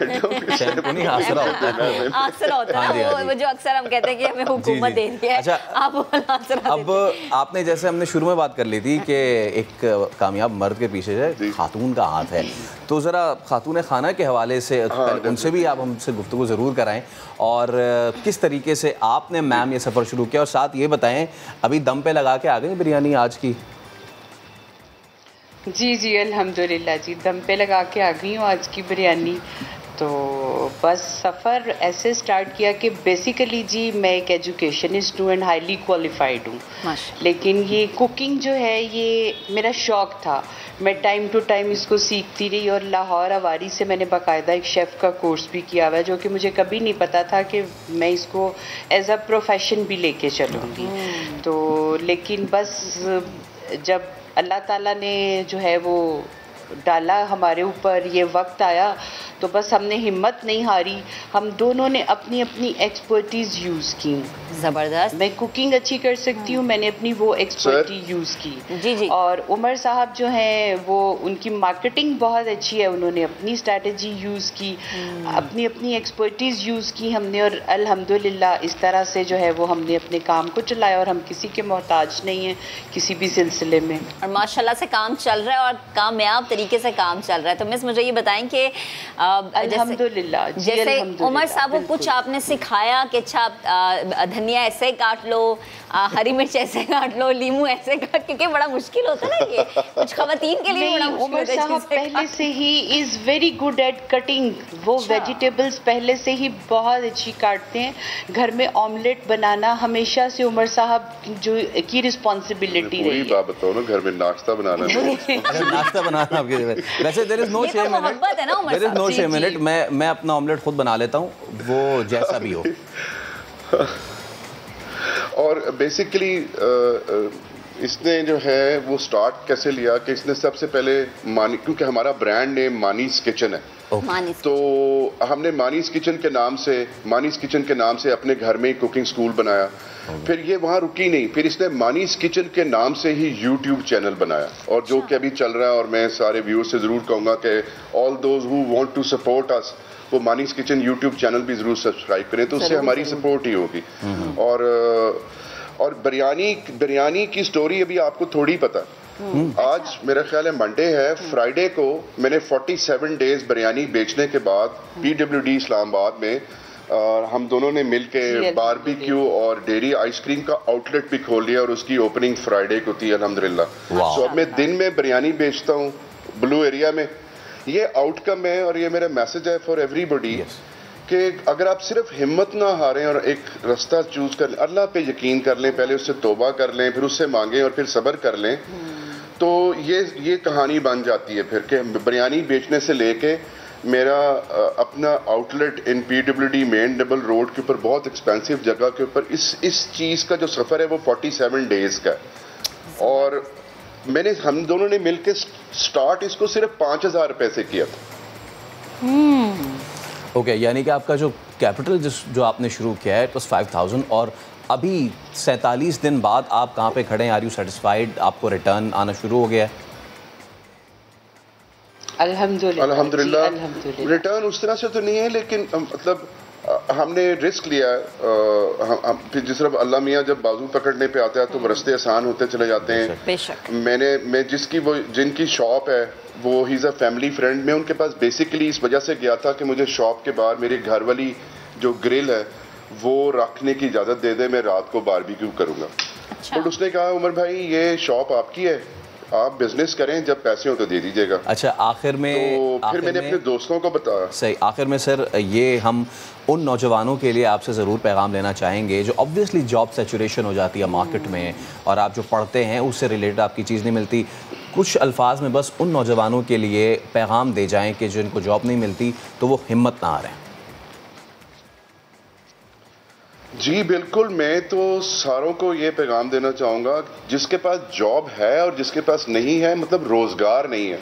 शैम्पू नहीं, आसरा होता है। आसरा होता है वो जो अक्सर हम कहते हैं कि हमें हुकूमत दे रही है। अच्छा, आप आसरा अब आपने जैसे हमने शुरू में बात कर ली थी कि एक कामयाब मर्द के पीछे जो खातून का हाथ है, तो ज़रा खातून खाना के हवाले से उनसे भी आप हमसे गुफ्तगू ज़रूर कराएं, और किस तरीके से आपने मैम ये सफ़र शुरू किया, और साथ ये बताएं अभी दम पे लगा के आ गई बिरयानी आज की? जी अल्हम्दुलिल्लाह जी, दम पे लगा के आ गई हूँ आज की बिरयानी। तो बस सफ़र ऐसे स्टार्ट किया कि बेसिकली जी मैं एक एजुकेशनिस्ट हूँ एंड हाईली क्वालिफाइड हूँ, लेकिन ये कुकिंग जो है ये मेरा शौक़ था। मैं टाइम टू टाइम इसको सीखती रही, और लाहौर अवारी से मैंने बाकायदा एक शेफ़ का कोर्स भी किया हुआ है, जो कि मुझे कभी नहीं पता था कि मैं इसको एज अ प्रोफेशन भी लेके चलूँगी। तो लेकिन बस जब अल्लाह ताला ने जो है वो डाला हमारे ऊपर, ये वक्त आया, तो बस हमने हिम्मत नहीं हारी। हम दोनों ने अपनी अपनी एक्सपर्टीज़ यूज़ की। ज़बरदस्त। मैं कुकिंग अच्छी कर सकती हूँ, मैंने अपनी वो एक्सपर्टी यूज़ की। जी जी। और उमर साहब जो हैं वो, उनकी मार्केटिंग बहुत अच्छी है, उन्होंने अपनी स्ट्रैटेजी यूज़ की, अपनी अपनी एक्सपर्टीज़ यूज़ की हमने, और अल्हम्दुलिल्लाह इस तरह से जो है वो हमने अपने काम को चलाया, और हम किसी के मोहताज नहीं हैं किसी भी सिलसिले में। और माशाल्लाह से काम चल रहा है और कामयाब तरीके से काम चल रहा है। तो मिस मुझे ये बताएं कि अल्हम्दुलिल्लाह, जैसे उमर साहब को कुछ आपने सिखाया कि अच्छा धनिया ऐसे काट लो, हरी मिर्च ऐसे काट लो, लीमू ऐसे काट, क्योंकि बड़ा मुश्किल होता है ना ये, कुछ खवातीन के लिए बड़ा मुश्किल उमर साहब पहले से he is very good at cutting, वो वेजिटेबल्स पहले से ही बहुत अच्छी काटते हैं। घर में ऑमलेट बनाना हमेशा से उमर साहब जो की रिस्पॉन्सिबिलिटी रही है। बात बताओ ना, घर में नाश्ता बनाना नाश्ता बनाना आपके वैसे there is no shame in it, there is no shame in it. मैं अपना ऑमलेट खुद बना लेता हूँ, वो जैसा भी हो। और बेसिकली इसने जो है वो स्टार्ट कैसे लिया कि इसने सबसे पहले मानी, क्योंकि हमारा ब्रांड नेम मानीस किचन है, तो हमने मानीस किचन के नाम से अपने घर में ही कुकिंग स्कूल बनाया। फिर ये वहाँ रुकी नहीं, फिर इसने मानीस किचन के नाम से ही यूट्यूब चैनल बनाया, और जो कि अभी चल रहा है। और मैं सारे व्यूअर्स से ज़रूर कहूँगा कि all those who want to support us, वो मानीस किचन यूट्यूब चैनल भी ज़रूर सब्सक्राइब करें, तो उससे हमारी सपोर्ट ही होगी। और बिरयानी की स्टोरी अभी आपको थोड़ी पता है। आज मेरा ख्याल है मंडे है, फ्राइडे को मैंने 47 डेज बिरयानी बेचने के बाद PWD इस्लामाबाद में हम दोनों ने मिलके बारबेक्यू और डेयरी आइसक्रीम का आउटलेट भी खोल लिया, और उसकी ओपनिंग फ्राइडे को थी अल्हम्दुलिल्लाह। सो अब मैं दिन में बिरयानी बेचता हूँ ब्लू एरिया में। ये आउटकम है, और ये मेरा मैसेज है फॉर एवरीबॉडी कि अगर आप सिर्फ हिम्मत ना हारें और एक रास्ता चूज कर लें, अल्लाह पे यकीन कर लें, पहले उससे तौबा कर लें, फिर उससे मांगें और फिर सब्र कर लें, तो ये कहानी बन जाती है फिर कि बिरयानी बेचने से लेके मेरा अपना आउटलेट इन PWD मेन डबल रोड के ऊपर बहुत एक्सपेंसिव जगह के ऊपर इस चीज़ का जो सफ़र है वो 47 डेज़ का है। और हम दोनों ने मिलकर स्टार्ट इसको सिर्फ 5,000 रुपए से किया था। ओके, यानी कि आपका जो कैपिटल जो आपने शुरू किया है बस 5,000, और अभी 47 दिन बाद आप कहाँ पे खड़े हैं? Are you satisfied? आपको रिटर्न आना शुरू हो गया है? अल्हम्दुलिल्लाह रिटर्न उस तरह से तो नहीं है, लेकिन मतलब हमने रिस्क लिया है। फिर जिस तरह अल्लाह मियाँ जब बाजू पकड़ने पे आता है तो रास्ते आसान होते चले जाते हैं। बेशक। मैं जिनकी शॉप है वो he is a family friend. मैं उनके पास बेसिकली इस वजह से गया था कि मुझे शॉप के बाहर मेरी घर वाली जो ग्रिल है वो रखने की इजाज़त दे दे, मैं रात को बारबेक्यू करूँगा। अच्छा। बट उसने कहा उमर भाई ये शॉप आपकी है, आप बिजनेस करें, जब पैसे हो तो दे दीजिएगा। अच्छा, आखिर में तो फिर मैंने अपने दोस्तों को बताया। सही, आखिर में सर ये हम उन नौजवानों के लिए आपसे ज़रूर पैगाम लेना चाहेंगे जो ऑब्वियसली जॉब सैचुरेशन हो जाती है मार्केट में, और आप जो पढ़ते हैं उससे रिलेटेड आपकी चीज़ नहीं मिलती। कुछ अल्फाज में बस उन नौजवानों के लिए पैगाम दे जाएं कि जिनको जॉब नहीं मिलती तो वो हिम्मत ना हारें। जी बिल्कुल, मैं तो सारों को ये पैगाम देना चाहूँगा, जिसके पास जॉब है और जिसके पास नहीं है, मतलब रोज़गार नहीं है।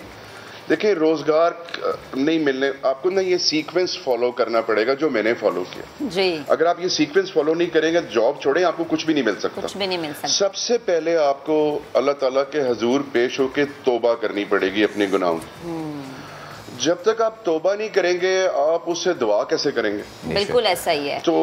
देखिए, रोज़गार नहीं मिलने, आपको ना ये सीक्वेंस फॉलो करना पड़ेगा जो मैंने फॉलो किया जी। अगर आप ये सीक्वेंस फॉलो नहीं करेंगे, जॉब छोड़ें, आपको कुछ भी नहीं मिल सकता। कुछ भी नहीं मिल सकता। सबसे पहले आपको अल्लाह ताला के हजूर पेश होके तौबा करनी पड़ेगी अपने गुनाहों की। जब तक आप तौबा नहीं करेंगे, आप उससे दुआ कैसे करेंगे? बिल्कुल ऐसा ही है। तो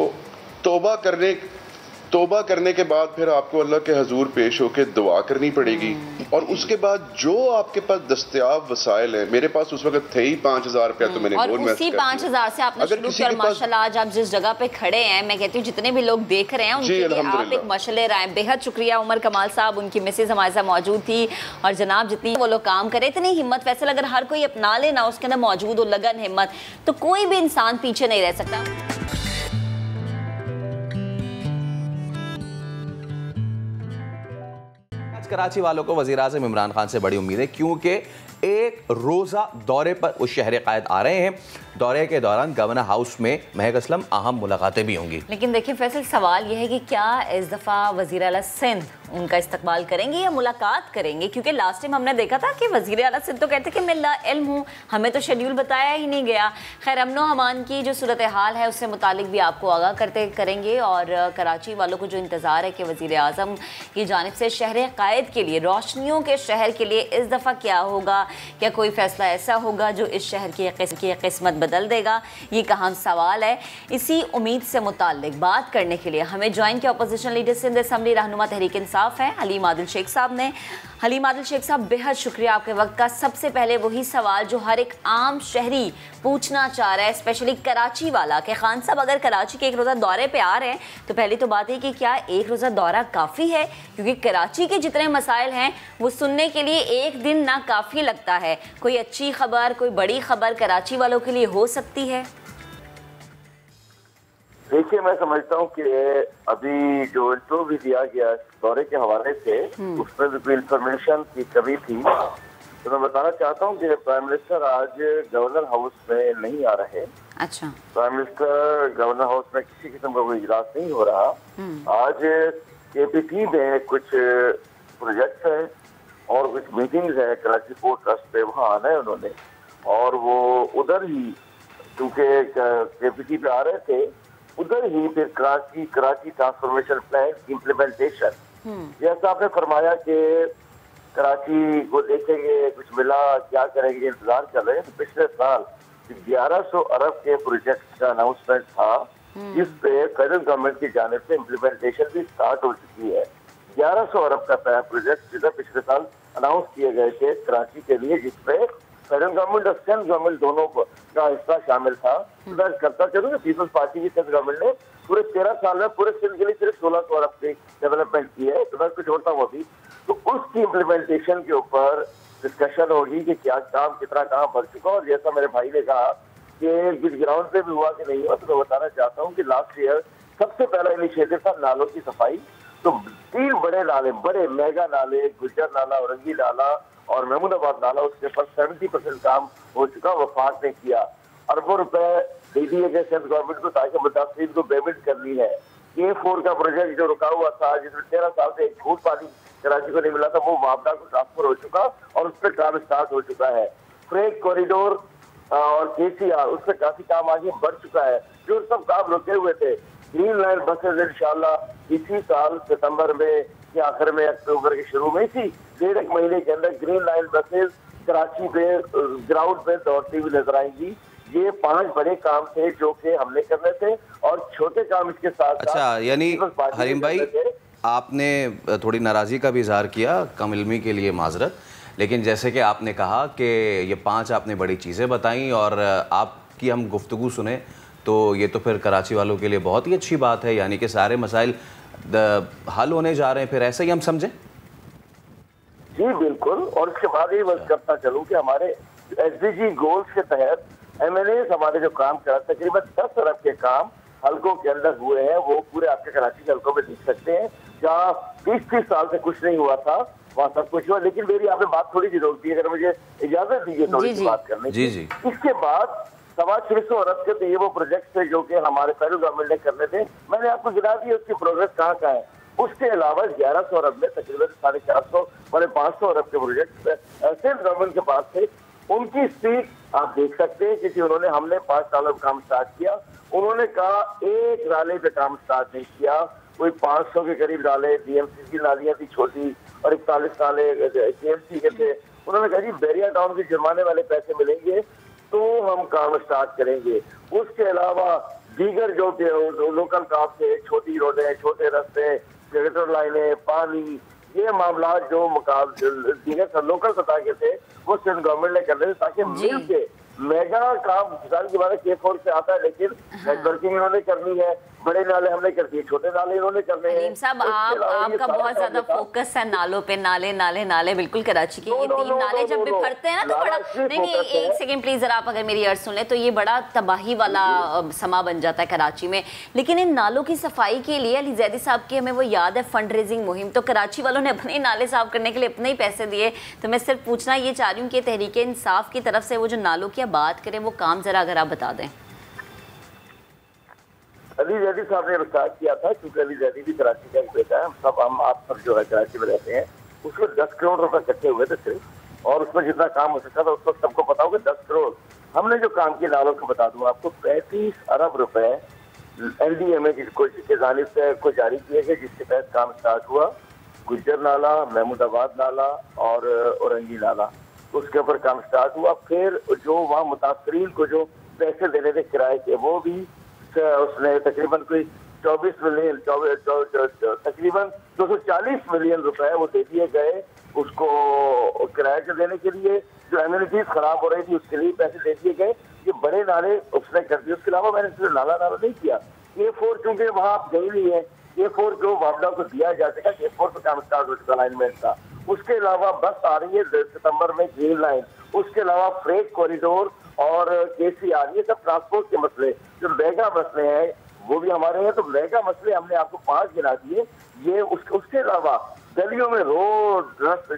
तौबा करने के बाद फिर आपको अल्लाह के हजूर पेश होकर दुआ करनी पड़ेगी, और उसके बाद जो आपके पास दस्तयाब वसाइल है, मेरे पास उस वक्त थे ही 5,000 रुपया, तो मैंने और उसी 5,000 से आपने शुरू किया, और माशाल्लाह आज आप जिस जगह पे खड़े हैं, मैं कहती हूँ जितने भी लोग देख रहे हैं उनके लिए आप एक मशले राय। बेहद शुक्रिया उमर कमाल साहब, उनकी मिसेज हमारे साथ मौजूद थी, और जनाब जितनी वो लोग काम करे, इतनी हिम्मत वैसे अगर हर कोई अपना लेना, उसके अंदर मौजूद हो लगन, हिम्मत, तो कोई भी इंसान पीछे नहीं रह सकता। कराची वालों को वज़ीर आज़म इमरान खान से बड़ी उम्मीद है, क्योंकि एक रोज़ा दौरे पर उस शहर कायद आ रहे हैं। दौरे के दौरान गवर्नर हाउस में महक असलम अहम मुलाकातें भी होंगी। लेकिन देखिए फैसल, सवाल यह है कि क्या इस दफ़ा वज़ीर आला सिंध उनका इस्तकबाल करेंगे या मुलाकात करेंगे? क्योंकि लास्ट टाइम हमने देखा था कि वज़ीर आला सिंध तो कहते कि मैं ला इल्म हूँ, हमें तो शेड्यूल बताया ही नहीं गया। खैर, अमनो अमान की जो सूरत हाल है उससे मुतालिक भी आपको आगाह करते करेंगे, और कराची वालों को जो इंतज़ार है कि वज़ीर आज़म की जानिब से शहर कायद के लिए, रोशनियों के शहर के लिए इस दफ़ा क्या होगा? क्या कोई फ़ैसला ऐसा होगा जो इस शहर की किस्मत बदल देगा? ये एक अहम सवाल है। इसी उम्मीद से मुताल्लिक बात करने के लिए हमें ज्वाइन किया अपोजिशन लीडर सिंध असम्बली रहनुमा तहरीक इंसाफ है हलीम आदिल शेख साहब ने। हलीम आदिल शेख साहब, बेहद शुक्रिया आपके वक्त का। सबसे पहले वही सवाल जो हर एक आम शहरी पूछना चाह रहा है, स्पेशली कराची वाला, कि खान साहब अगर कराची के एक रोज़ा दौरे पे आ रहे हैं तो पहली तो बात है कि क्या एक रोज़ा दौरा काफ़ी है? क्योंकि कराची के जितने मसाइल हैं वो सुनने के लिए एक दिन ना काफ़ी लगता है। कोई अच्छी खबर, कोई बड़ी खबर कराची वालों के लिए हो सकती है? देखिए, मैं समझता हूँ कि अभी जो इंटरव्यू दिया गया दौरे के हवाले से उसमें भी कोई इंफॉर्मेशन की कमी थी, तो मैं बताना चाहता हूँ कि प्राइम मिनिस्टर आज गवर्नर हाउस में नहीं आ रहे। अच्छा। प्राइम मिनिस्टर गवर्नर हाउस में किसी किस्म का कोई इजलास नहीं हो रहा। आज केपीटी में कुछ प्रोजेक्ट्स हैं और कुछ मीटिंग्स है कराची पोर्ट ट्रस्ट पे, वहाँ आना है उन्होंने, और वो उधर ही, क्योंकि केपीटी पे आ रहे थे, उधर ही फिर कराची ट्रांसफॉर्मेशन प्लान की इम्प्लीमेंटेशन, जैसा आपने फरमाया कि कराची को देखेंगे, कुछ मिला, क्या करेंगे, इंतजार कर रहे हैं। तो पिछले साल 1100 अरब के प्रोजेक्ट का अनाउंसमेंट था, जिस पे फेडरल गवर्नमेंट की जानिब से इम्प्लीमेंटेशन भी स्टार्ट हो चुकी है। 1100 अरब का प्रोजेक्ट जिधर पिछले साल अनाउंस किए गए थे कराची के लिए, जिसपे फेडरल गवर्नमेंट और सेंट्रल गवर्नमेंट दोनों का हिस्सा शामिल था। तो मैं करता चलूँ, पीपल्स पार्टी की सेंट्रल गवर्नमेंट ने पूरे 13 साल में पूरे सिंध के लिए सिर्फ 1600 अरब की डेवलपमेंट की है। तो मैं कुछ छोड़ता हूँ अभी, तो उसकी इम्प्लीमेंटेशन के ऊपर डिस्कशन होगी कि क्या काम कितना कहाँ बढ़ चुका। और जैसा मेरे भाई ने कहा कि ग्राउंड पे भी हुआ कि नहीं हुआ, तो मैं बताना चाहता हूँ कि लास्ट ईयर सबसे पहला इनिशिएटिव था नालों की सफाई। तो 3 बड़े नाले, बड़े मेगा नाले, गुजर नाला, औरंगी नाला और महमूदाबाद नाला, उसके पर 70% काम हो चुका। वफाक ने किया, अरबों रुपए दे दिए गए सेंट्रल गवर्नमेंट को ताकि मुतासिर को पेमेंट करनी है। K4 का प्रोजेक्ट जो रुका हुआ था, जिसमें 13 साल से एक फूट पानी कराची को नहीं मिला था, वो मामला को ट्रांसफर हो चुका और उस पर काम स्टार्ट हो चुका है। फ्रेट कॉरिडोर और KCR, उस पर काफी काम आगे बढ़ चुका है। जो सब काम रुके हुए थे, ग्रीन लाइन बसेज इंशाल्लाह इसी साल सितंबर में या आखिर में अक्टूबर के शुरू में, इसी 1.5 महीने के अंदर ग्रीन लाइन बसेज कराची पे ग्राउंड पे दौड़ती हुई नजर आएंगी। ये 5 बड़े काम थे जो कि हमने करने थे, और छोटे काम इसके साथ। अच्छा, यानी हरीम भाई, आपने थोड़ी नाराज़गी का भी इजहार किया, कम इल्मी के लिए माजरत, लेकिन जैसे कि आपने कहा कि ये 5 आपने बड़ी चीज़ें बताई और आपकी हम गुफ्तगू सुने, तो ये तो फिर कराची वालों के लिए बहुत ही अच्छी बात है, यानी कि सारे मसाइल हल होने जा रहे हैं, फिर ऐसे ही हम समझें? जी बिल्कुल। और इसके बाद ही बस करता चलूँ कि हमारे SDG गोल्स के तहत MNAs हमारे जो काम करा, तकरीबन 10 अरब के काम हल्कों के अंदर हुए हैं। वो पूरे आपके कराची के हल्कों में देख सकते हैं, जहाँ 20-30 साल से कुछ नहीं हुआ था, वहाँ सब कुछ हुआ। लेकिन मेरी आपने बात थोड़ी सी रोक दी, अगर मुझे इजाजत दीजिए थोड़ी सी बात करने की। इसके बाद 625 अरब के तो ये वो प्रोजेक्ट थे जो कि हमारे फेडरल गवर्नमेंट ने करने थे। मैंने आपको गिना दिया उसकी प्रोग्रेस कहाँ कहाँ है। उसके अलावा 1100 अरब में तकरीबन 450 500 अरब के प्रोजेक्ट सेंट्रल गवर्नमेंट के पास थे। उनकी स्पीड आप देख सकते हैं, क्योंकि उन्होंने, हमने 5 सालों में काम स्टार्ट किया, उन्होंने कहा एक नाले पे काम स्टार्ट नहीं किया। कोई 500 के करीब नाले DMC की नालियां थी छोटी, और 41 नाले KMC के थे। उन्होंने कहा जी बैरिया टाउन के जुर्माने वाले पैसे मिलेंगे तो हम काम स्टार्ट करेंगे। उसके अलावा दीगर जो लोकल काम थे, छोटी रोडें, छोटे रास्ते, गटर लाइनें, पानी, ये मामला जो दीगर लोकल सतह के थे वो सेंट्रल गवर्नमेंट ने करने थे, ताकि मिल के मेगा काम, किसान की बात K4 से आता है, लेकिन नेटवर्किंग इन्होंने करनी है, बड़े नाले हमने कर दिए, छोटे नाले इन्होंने करने हैं। हलीम साहब, आपका बहुत ज्यादा फोकस है नालों पे, नाले नाले नाले, बिल्कुल कराची के ये 3 नाले जब बिखरते हैं ना तो बड़ा, नहीं एक सेकंड प्लीज जरा आप अगर मेरी अर्ज सुन ले, तो ये बड़ा तबाही वाला समा बन जाता है कराची में। लेकिन इन नालों की सफाई के लिए अली जैदी साहब की हमें वो याद है फंड रेजिंग मुहिम, तो कराची वालों ने अपने नाले साफ करने के लिए अपने ही पैसे दिए। तो मैं सिर्फ पूछना ये चाह रही हूँ कि तहरीक इंसाफ की तरफ से वो जो नालों की बात करें वो काम जरा अगर आप बता दें। अली जैदी साहब ने स्टार्ट किया था, क्योंकि अली जैदी भी कराची का एक बेटा है, हम आप सब जो है कराची में रहते हैं, उसमें 10 करोड़ रुपए इकट्ठे हुए थे सिर्फ, और उसमें जितना काम हो सकता था उस वक्त सबको पता होगा 10 करोड़। हमने जो काम किया नालों को बता दूं आपको, 35 अरब रुपए LDMA की जानिब से को जारी किए गए, जिसके तहत काम स्टार्ट हुआ। गुज्जर नाला, महमूदाबाद नाला और औरंगी नाला, उसके ऊपर काम स्टार्ट हुआ। फिर जो वहाँ मुतासरीन को जो पैसे देने थे किराए के, वो भी उसने तकरीबन कोई 24 मिलियन तकरीबन 240 मिलियन रुपए वो दे दिए गए उसको किराए के देने के लिए। जो एम्यूनिटीज खराब हो रही थी उसके लिए पैसे दे दिए गए। ये बड़े नाले उसने कर दिए। उसके अलावा मैंने सिर्फ नाला नहीं किया। A4 चूंकि वहाँ आप गई नहीं है, A4 जो वापडा को दिया जा सका, A4 पे काम स्टार्ट हो चुका अलाइनमेंट का। उसके अलावा बस आ रही है सितंबर में ग्रीन लाइन, उसके अलावा फ्रेट कॉरिडोर और KCR, ये सब ट्रांसपोर्ट के मसले जो मेगा मसले हैं वो भी हमारे हैं। तो मेगा मसले हमने आपको 5 गिना दिए। ये उसके अलावा गलियों में रोड,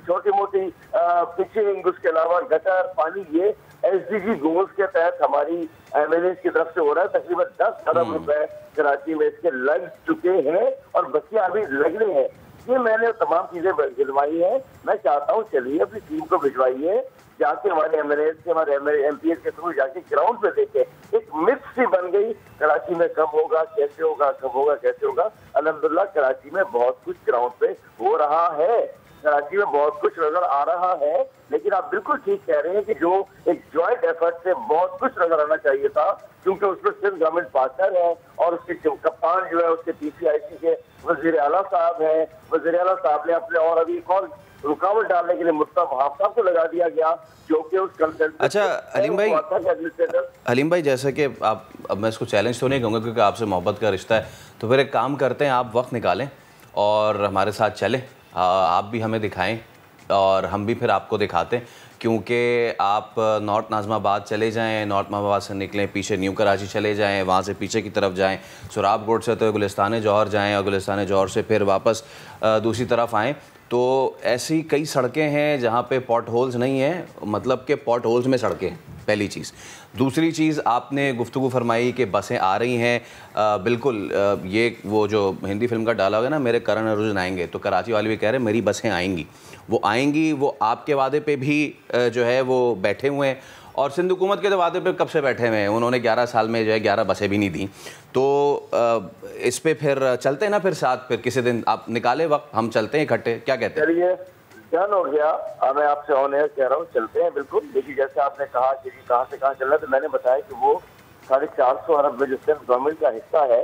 छोटी मोटी पिचिंग, उसके अलावा गटर, पानी, ये SDG गोल्स के तहत हमारी MLAs की तरफ से हो रहा है। तकरीबन 10 अरब रुपए कराची में इसके लग चुके हैं और बच्चे अभी लगने हैं। ये मैंने तमाम चीजें गिनवाई है। मैं चाहता हूँ चलिए अपनी टीम को भिजवाइए, जाके हमारे MLAs के, हमारे MPs के थ्रू जाके ग्राउंड पे देखे। एक मिथ सी बन गई कराची में कब होगा, कैसे होगा, कब होगा, कैसे होगा। अल्हम्दुलिल्लाह कराची में बहुत कुछ ग्राउंड पे हो रहा है, कराची में बहुत कुछ नजर आ रहा है। लेकिन आप बिल्कुल ठीक कह रहे हैं कि जो एक जॉइंट एफर्ट से बहुत कुछ नजर आना चाहिए था, क्योंकि उसमें सिर्फ गवर्नमेंट पार्टनर है और उसके कप्तान जो है उसके PCIC के वजीर आला साहब है। वजीर आला साहब ने अपने और अभी कौन रुकावट डालने के लिए मुस्तफा वहाब साहब को लगा दिया गया, जो कि उस कंसेंट। अच्छा हलीम भाई, जैसे कि आप, अब मैं इसको चैलेंज तो नहीं कहूँगा क्योंकि आपसे मोहब्बत का रिश्ता है, तो फिर एक काम करते हैं, आप वक्त निकालें और हमारे साथ चलें, आप भी हमें दिखाएं और हम भी फिर आपको दिखाते हैं। क्योंकि आप नॉर्थ नाज़माबाद चले जाएं, नॉर्थ नाज़माबाद से निकलें, पीछे न्यू कराची चले जाएं, वहाँ से पीछे की तरफ जाएं, सुराब गोड से तो गुलिस्तान जौहर जाएं और गुलिस्तान जौहर से फिर वापस दूसरी तरफ आएँ। तो ऐसी कई सड़कें हैं जहाँ पे पॉट होल्स नहीं हैं, मतलब कि पॉट होल्स में सड़कें हैं, पहली चीज़। दूसरी चीज़, आपने गुफ्तगू फरमाई कि बसें आ रही हैं। बिल्कुल, ये वो जो हिंदी फिल्म का डायलॉग है ना, मेरे करण अर्जुन आएंगे, तो कराची वाले भी कह रहे हैं मेरी बसें आएंगी। वो आएंगी, वो आपके वादे पे भी जो है वो बैठे हुए हैं और सिंध हुकूमत के तो वादे पे कब से बैठे हुए हैं। उन्होंने 11 साल में जो है 11 बसें भी नहीं दी। तो इस पे फिर चलते हैं ना, फिर साथ, फिर किसी दिन आप निकाले वक्त, हम चलते हैं इकट्ठे, क्या कहते हैं? चलिए, डन हो गया। मैं आपसे ऑन एयर कह रहा हूँ, चलते हैं बिल्कुल। देखिए, जैसे आपने कहा कि कहाँ से कहाँ चल रहा है, तो मैंने बताया कि वो 450 अरब में जो सिर्फ गवर्नमेंट का हिस्सा है,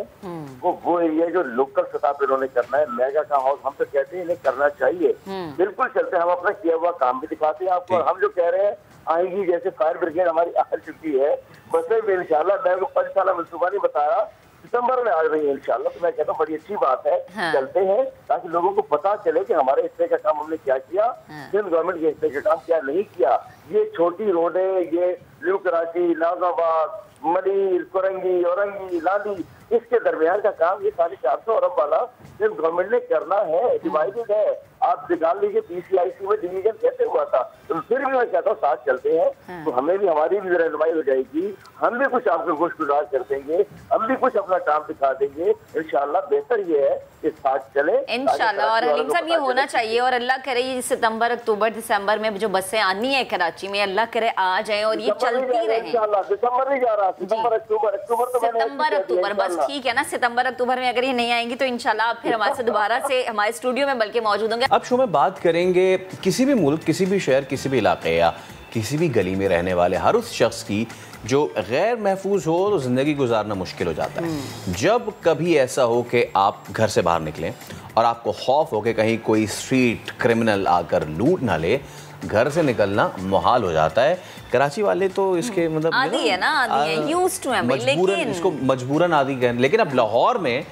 वो एरिया जो लोकल सतह पर उन्होंने करना है। मेगा का हाउस हम तो कहते हैं इन्हें करना चाहिए। बिल्कुल चलते हैं, हम अपना किया हुआ काम भी दिखाते हैं आपको। हम जो कह रहे हैं आएगी, जैसे फायर ब्रिगेड हमारी आ चुकी है, बसें भी इंशाल्लाह, मैं 5 साल मनसूबा नहीं बताया, सितंबर में आ रही है इंशाल्लाह। तो मैं कहता हूँ बड़ी अच्छी बात है। चलते हैं ताकि लोगों को पता चले कि हमारे हिस्से का काम हमने क्या किया, सिंध गवर्नमेंट के हिस्से का काम क्या नहीं किया। ये छोटी रोडें, ये न्यू कराची, नाज़ाबाद, मनीर, कुरंगी, औरंगी, लाली, इसके दरमियान का काम ये 450 अरब वाला सिर्फ गवर्नमेंट ने करना है। डिवाइडेड है, आप निकाल लीजिए PCIC में डिवीजन कैसे हुआ था। तो फिर भी मैं कहता हूँ साथ चलते हैं, तो हमें भी, हमारी भी रहनुमाई हो जाएगी, हम भी कुछ आपको खुशगुजार कर देंगे, हम भी कुछ अपना काम दिखा देंगे इंशाल्लाह। बेहतर ये है कि साथ चले इंशाल्लाह। और हलीम साहब, ये होना चाहिए और अल्लाह करे ये सितंबर, अक्टूबर, दिसंबर में जो बसें आनी है कराची में, अल्लाह करे आ जाए और ये चलती रहे इंशाल्लाह। दिसंबर नहीं जा रहा, सितंबर अक्टूबर तो सितंबर अक्टूबर बस ठीक है ना। सितंबर अक्टूबर में अगर ये नहीं आएंगी तो इंशाल्लाह आप फिर हमारे से दोबारा से हमारे स्टूडियो में बल्कि मौजूद होंगे। अब शो में बात करेंगे किसी भी मुल्क, किसी भी शहर, किसी भी इलाके या किसी भी गली में रहने वाले हर उस शख्स की जो गैर महफूज हो तो ज़िंदगी गुजारना मुश्किल हो जाता है। जब कभी ऐसा हो कि आप घर से बाहर निकलें और आपको खौफ हो कि कहीं कोई स्ट्रीट क्रिमिनल आकर लूट ना ले, घर से निकलना मुहाल हो जाता है। कराची वाले तो इसके मतलब आदी है ना, आदी है, यूज्ड टू है, लेकिन इसको मजबूरन आदी कहें। लेकिन अब लाहौर में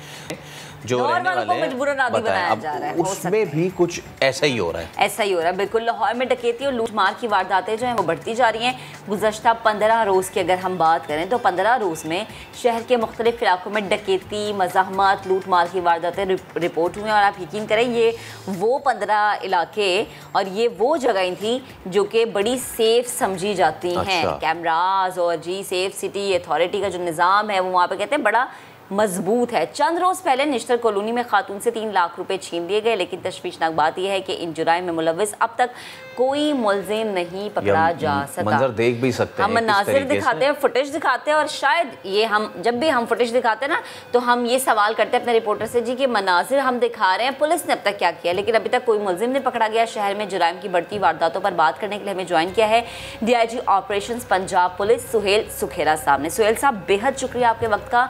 जो रहने वाले हैं मजबूरन आदी बनाया जा रहा है, उसमें भी कुछ ऐसा ही हो रहा है। ऐसा ही हो रहा है, बिल्कुल। लाहौर में डकैती और लूटमार की वारदातें जो हैं वो बढ़ती जा रही हैं। गुज़श्ता 15 रोज़ की अगर हम बात करें तो 15 रोज़ में शहर के मुख्तलिफ इलाकों में डकैती, मज़ाहमत, लूटमार की वारदातें रिपोर्ट हुई हैं। और आप यकीन करें, ये वो 15 इलाके और ये वो जगहें थी जो कि बड़ी सेफ समझी जाती हैं। कैमराज और जी सेफ सिटी अथॉरिटी का जो निज़ाम है वो वहाँ पर कहते हैं बड़ा मजबूत है। चंद रोज़ पहले निश्तर कॉलोनी में खातून से 3 लाख रुपए छीन लिए गए, लेकिन तशवीशनाक बात यह है कि इन जुराइम में मुलविस अब तक कोई मुलजिम नहीं पकड़ा जा सका। मंजर देख भी सकते हैं, हम मनाजिर दिखाते हैं, फुटेज दिखाते हैं, और शायद ये हम जब भी हम फुटेज दिखाते हैं ना तो हम ये सवाल करते हैं अपने रिपोर्टर से, जी कि मनाजिर हम दिखा रहे हैं, पुलिस ने अब तक क्या किया, लेकिन अभी तक कोई मुलजिम नहीं पकड़ा गया। शहर में जुराइम की बढ़ती वारदातों पर बात करने के लिए हमें ज्वाइन किया है DIG operations Punjab police Suhail Sukhera साहब ने। सुहेल साहब, बेहद शुक्रिया आपके वक्त का।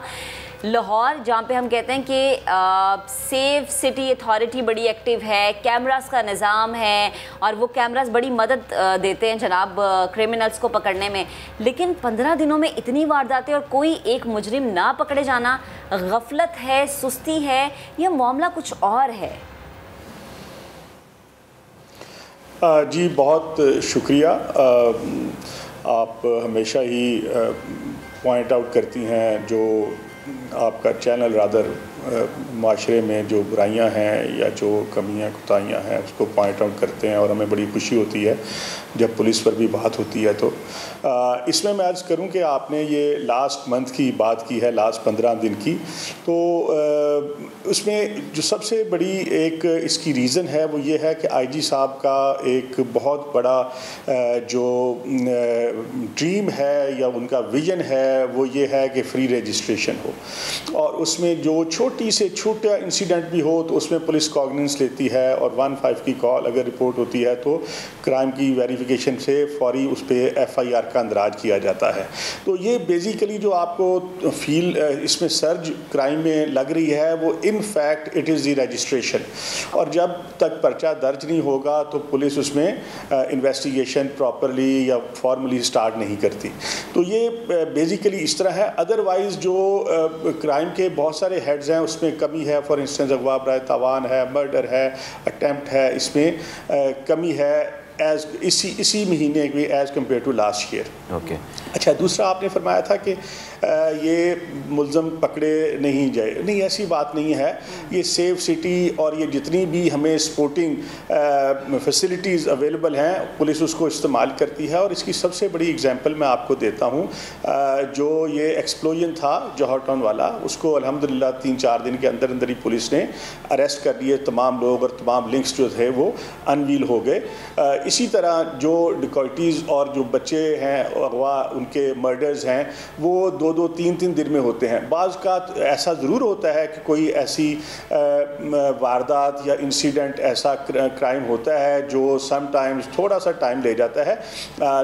लाहौर जहाँ पे हम कहते हैं कि सेफ सिटी अथॉरिटी बड़ी एक्टिव है, कैमरास का निज़ाम है और वो कैमरास बड़ी मदद देते हैं जनाब क्रिमिनल्स को पकड़ने में, लेकिन 15 दिनों में इतनी वारदातें और कोई एक मुजरिम ना पकड़े जाना, गफलत है, सुस्ती है, या मामला कुछ और है? जी बहुत शुक्रिया। आप हमेशा ही पॉइंट आउट करती हैं जो आपका चैनल रादर माशरे में जो बुराइयां हैं या जो कमियां कोताहियां हैं उसको पॉइंट आउट करते हैं, और हमें बड़ी खुशी होती है जब पुलिस पर भी बात होती है। तो इसमें मैं अर्ज़ करूं कि आपने ये लास्ट मंथ की बात की है, लास्ट 15 दिन की, तो उसमें जो सबसे बड़ी एक इसकी रीज़न है वो ये है कि IG साहब का एक बहुत बड़ा जो ड्रीम है या उनका विज़न है वो ये है कि फ्री रजिस्ट्रेशन हो, और उसमें जो छोटी से छोटा इंसिडेंट भी हो तो उसमें पुलिस कॉग्निजेंस लेती है, और 15 की कॉल अगर रिपोर्ट होती है तो क्राइम की वेरिफिकेशन से फौरी उस पर FIR का अंदराज किया जाता है। तो ये बेसिकली जो आपको फील इसमें सर्ज क्राइम में लग रही है वो in fact it is the registration, और जब तक पर्चा दर्ज नहीं होगा तो पुलिस उसमें इन्वेस्टिगेशन प्रॉपरली या फॉर्मली स्टार्ट नहीं करती। तो ये बेसिकली इस तरह है। अदरवाइज़ जो क्राइम के बहुत सारे हेड्स हैं उसमें कमी है, फॉर इंस्टेंस अगवा बराए तावान है, मर्डर है, अटैम्प्ट है, इसमें कमी है एज इसी महीने की as compare to last year. Okay, अच्छा, दूसरा आपने फरमाया था कि ये मुल्ज़म पकड़े नहीं जाए, नहीं ऐसी बात नहीं है। ये सेफ सिटी और ये जितनी भी हमें स्पोर्टिंग फैसिलिटीज़ अवेलेबल हैं पुलिस उसको इस्तेमाल करती है, और इसकी सबसे बड़ी एग्जांपल मैं आपको देता हूँ। जो ये एक्सप्लोजन था जौहर टाउन वाला, उसको अल्हम्दुलिल्लाह 3-4 दिन के अंदर अंदर ही पुलिस ने अरेस्ट कर लिए तमाम लोग, और तमाम लिंक्स जो थे वो अनवील हो गए। इसी तरह जो डिकॉइटीज़ और जो बच्चे हैं अगवा उनके मर्डर्स हैं वो 2-2, 3-3 दिन में होते हैं। बाज़ का ऐसा ज़रूर होता है कि कोई ऐसी वारदात या इंसिडेंट ऐसा क्राइम होता है जो समटाइम्स थोड़ा सा टाइम ले जाता है,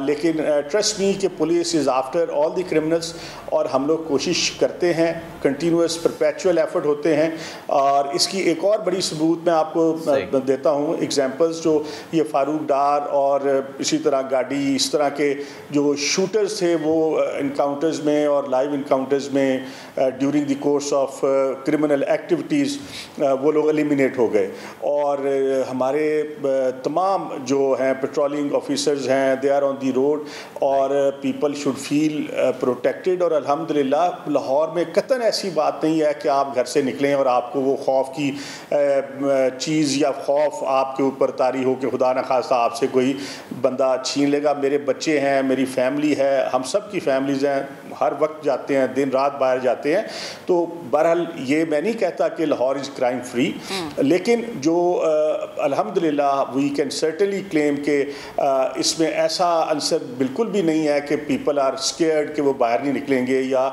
लेकिन ट्रस्ट मी कि police is after all the criminals, और हम लोग कोशिश करते हैं, कंटिन्यूस परपेचुअल एफर्ट होते हैं। और इसकी एक और बड़ी सबूत मैं आपको देता हूँ एग्जांपल्स, जो ये फारूक डार और इसी तरह गाड़ी, इस तरह के जो शूटर्स थे वो इनकाउंटर्स में और लाइव इनकाउंटर्स में during the course of criminal activities वो लोग एलिमिनेट हो गए। और हमारे तमाम जो हैं पेट्रोलिंग ऑफिसर्स हैं they are on the road, और पीपल शुड फील प्रोटेक्टेड। और अल्हम्दुलिल्लाह लाहौर में कतन ऐसी बात नहीं है कि आप घर से निकलें और आपको वो खौफ की चीज़ या खौफ आपके ऊपर तारी हो कि खुदा न खास्ता आपसे कोई बंदा छीन लेगा। मेरे बच्चे हैं, मेरी फैमिली है, हम सब की फैमिलीज़ हैं, हर वक्त जाते हैं, दिन रात बाहर जाते हैं। तो बहरहाल ये मैं नहीं कहता कि लाहौर इज़ क्राइम फ्री, लेकिन जो अल्हम्दुलिल्लाह वी कैन सर्टनली क्लेम कि इसमें ऐसा आंसर बिल्कुल भी नहीं है कि पीपल आर स्केयर्ड कि वो बाहर नहीं निकलेंगे, या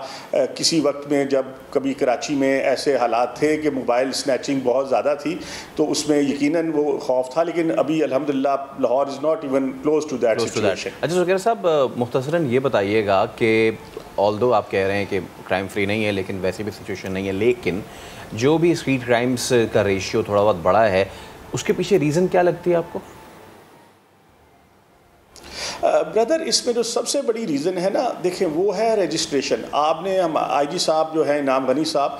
किसी वक्त में जब कभी कराची में ऐसे हालात थे कि मोबाइल स्नैचिंग बहुत ज़्यादा थी तो उसमें यकीनन वो खौफ था, लेकिन अभी अल्हम्दुलिल्लाह Lahore is not even close to that situation. अच्छा सुखेरा साहब, मुख्तसरन ये बताइएगा कि ऑल्दो आप कह रहे हैं कि क्राइम फ्री नहीं है, लेकिन वैसे भी सिचुएशन नहीं है, लेकिन जो भी स्ट्रीट क्राइम्स का रेशियो थोड़ा बहुत बड़ा है, उसके पीछे रीज़न क्या लगती है आपको? ब्रदर इसमें जो सबसे बड़ी रीज़न है ना, देखें वो है रजिस्ट्रेशन। आपने हम IG साहब जो है इनाम गनी साहब,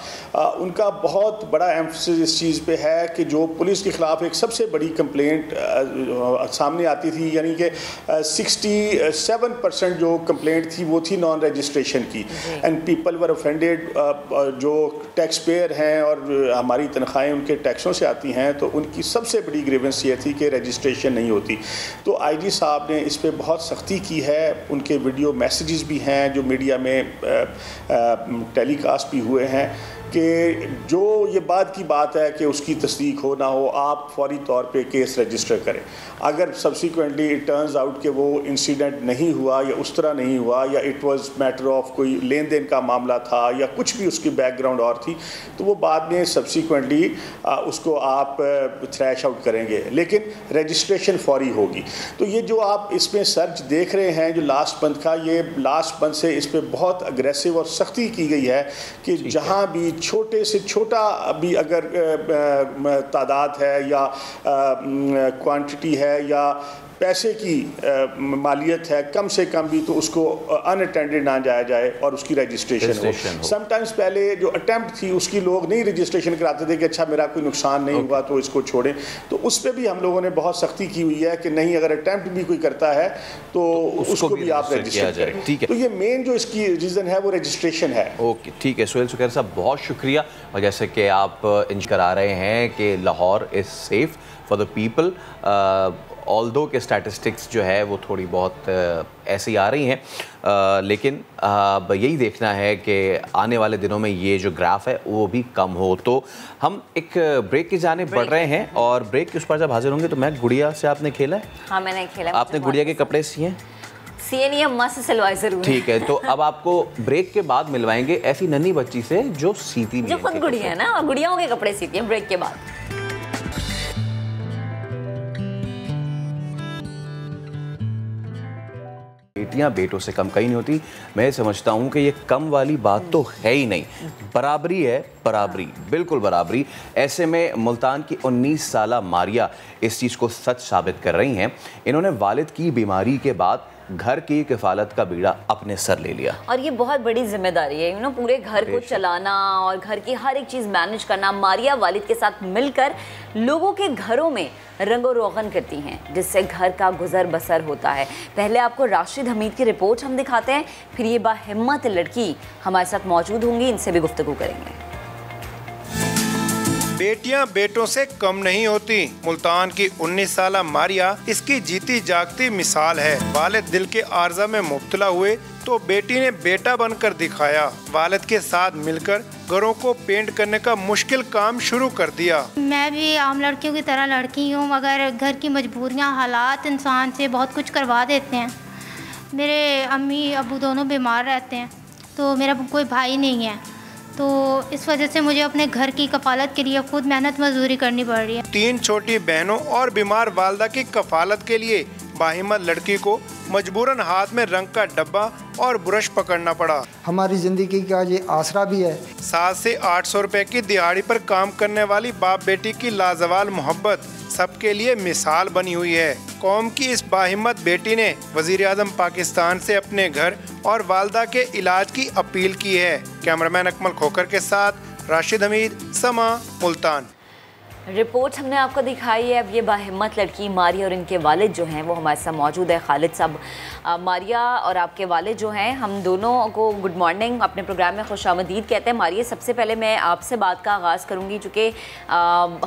उनका बहुत बड़ा एम्फसिस इस चीज़ पे है कि जो पुलिस के ख़िलाफ़ एक सबसे बड़ी कंप्लेंट सामने आती थी, यानी कि 67% जो कंप्लेंट थी वो थी नॉन रजिस्ट्रेशन की, एंड पीपल वर ऑफेंडेड। जो टैक्स पेयर हैं और हमारी तनख्वाहें उनके टैक्सों से आती हैं, तो उनकी सबसे बड़ी ग्रीवेंस ये थी कि रजिस्ट्रेशन नहीं होती। तो IG साहब ने इस पर बहुत सख्ती की है, उनके वीडियो मैसेजेस भी हैं जो मीडिया में टेलीकास्ट भी हुए हैं कि जो ये बात की बात है कि उसकी तस्दीक हो ना हो, आप फौरी तौर पे केस रजिस्टर करें। अगर सब्सिक्वेंटली इट टर्न्स आउट कि वो इंसिडेंट नहीं हुआ या उस तरह नहीं हुआ, या इट वाज मैटर ऑफ कोई लेन देन का मामला था या कुछ भी उसकी बैकग्राउंड और थी, तो वो बाद में सब्सिक्वेंटली उसको आप थ्रैश आउट करेंगे, लेकिन रजिस्ट्रेशन फौरी होगी। तो ये जो आप इसमें सर्च देख रहे हैं जो लास्ट मंथ का, ये लास्ट मंथ से इस पर बहुत अग्रेसिव और सख्ती की गई है कि जहाँ भी छोटे से छोटा भी अगर तादाद है या क्वांटिटी है या पैसे की मालियत है, कम से कम भी तो उसको अनअटेंडेड ना जाया जाए और उसकी रजिस्ट्रेशन हो। समटाइम्स पहले जो अटेम्प्ट थी उसकी लोग नहीं रजिस्ट्रेशन कराते थे कि अच्छा मेरा कोई नुकसान नहीं हुआ तो इसको छोड़ें, तो उस पर भी हम लोगों ने बहुत सख्ती की हुई है कि नहीं, अगर अटेम्प्ट भी कोई करता है तो उसको भी आप रजिस्टर करें। ठीक है, तो ये मेन जो इसकी रीज़न है वो रजिस्ट्रेशन है। ओके, ठीक है सुहेल सुकैर साहब, बहुत शुक्रिया। और जैसे कि आप इंज करा रहे हैं कि Lahore is safe for the people, although के स्टैटिस्टिक्स जो है वो थोड़ी बहुत ऐसी आ रही हैं, लेकिन यही देखना है कि आने वाले दिनों में ये जो ग्राफ है वो भी कम हो। तो हम एक ब्रेक की जाने बढ़ रहे हैं, और ब्रेक के उस पर जब हाजिर होंगे तो मैं गुड़िया से आपने खेला है? हाँ मैंने खेला। आपने गुड़िया के कपड़े सिए हैं? सिए नहीं है, मस्त सिलवाए जरूर। ठीक है, तो अब आपको ब्रेक के बाद मिलवाएंगे ऐसी नन्ही बच्ची से जो सीती जो खुद गुड़िया है ना, गुड़ियाओं के कपड़े सीती है। ब्रेक के बाद बेटियां बेटों से कम कहीं नहीं होती। मैं समझता हूं कि ये कम वाली बात तो है ही नहीं, बराबरी है, बराबरी, बिल्कुल बराबरी। ऐसे में मुल्तान की 19 साला मारिया इस चीज़ को सच साबित कर रही हैं। इन्होंने वालिद की बीमारी के बाद घर की किफ़ालत का बीड़ा अपने सर ले लिया, और ये बहुत बड़ी जिम्मेदारी है, पूरे घर को चलाना और घर की हर एक चीज़ मैनेज करना। मारिया वालिद के साथ मिलकर लोगों के घरों में रंगो रोगन करती हैं, जिससे घर का गुजर बसर होता है। पहले आपको राशिद हमीद की रिपोर्ट हम दिखाते हैं, फिर ये बाहिम्मत लड़की हमारे साथ मौजूद होंगी, इनसे भी गुफ्तगू करेंगे। बेटियां बेटों से कम नहीं होती। मुल्तान की 19 साला मारिया इसकी जीती जागती मिसाल है। वालिद दिल के आर्जा में मुब्तला हुए तो बेटी ने बेटा बनकर दिखाया। वालिद के साथ मिलकर घरों को पेंट करने का मुश्किल काम शुरू कर दिया। मैं भी आम लड़कियों की तरह लड़की हूँ, मगर घर की मजबूरियाँ, हालात इंसान से बहुत कुछ करवा देते हैं। मेरे अम्मी अबू दोनों बीमार रहते हैं, तो मेरा कोई भाई नहीं है, तो इस वजह से मुझे अपने घर की कफालत के लिए खुद मेहनत मजदूरी करनी पड़ रही है। 3 छोटी बहनों और बीमार वालदा की कफालत के लिए बाहिम्मत लड़की को मजबूरन हाथ में रंग का डब्बा और ब्रश पकड़ना पड़ा। हमारी जिंदगी का ये आसरा भी है। 700 से 800 रुपए की दिहाड़ी पर काम करने वाली बाप बेटी की लाजवाल मोहब्बत सबके लिए मिसाल बनी हुई है। कौम की इस बाहिम्मत बेटी ने वजीर आज़म पाकिस्तान से अपने घर और वालदा के इलाज की अपील की है। कैमरामैन अकमल खोकर के साथ राशिद हमीद, समा, मुल्तान। रिपोर्ट हमने आपको दिखाई है। अब ये बाहिम्मत लड़की मारिया और इनके वालिद जो हैं वो हमारे साथ मौजूद है, खालिद साहब। मारिया और आपके वालिद जो हैं, हम दोनों को गुड मॉर्निंग, अपने प्रोग्राम में खुशामदीद कहते हैं। मारिया, सबसे पहले मैं आपसे बात का आगाज़ करूँगी, चूँकि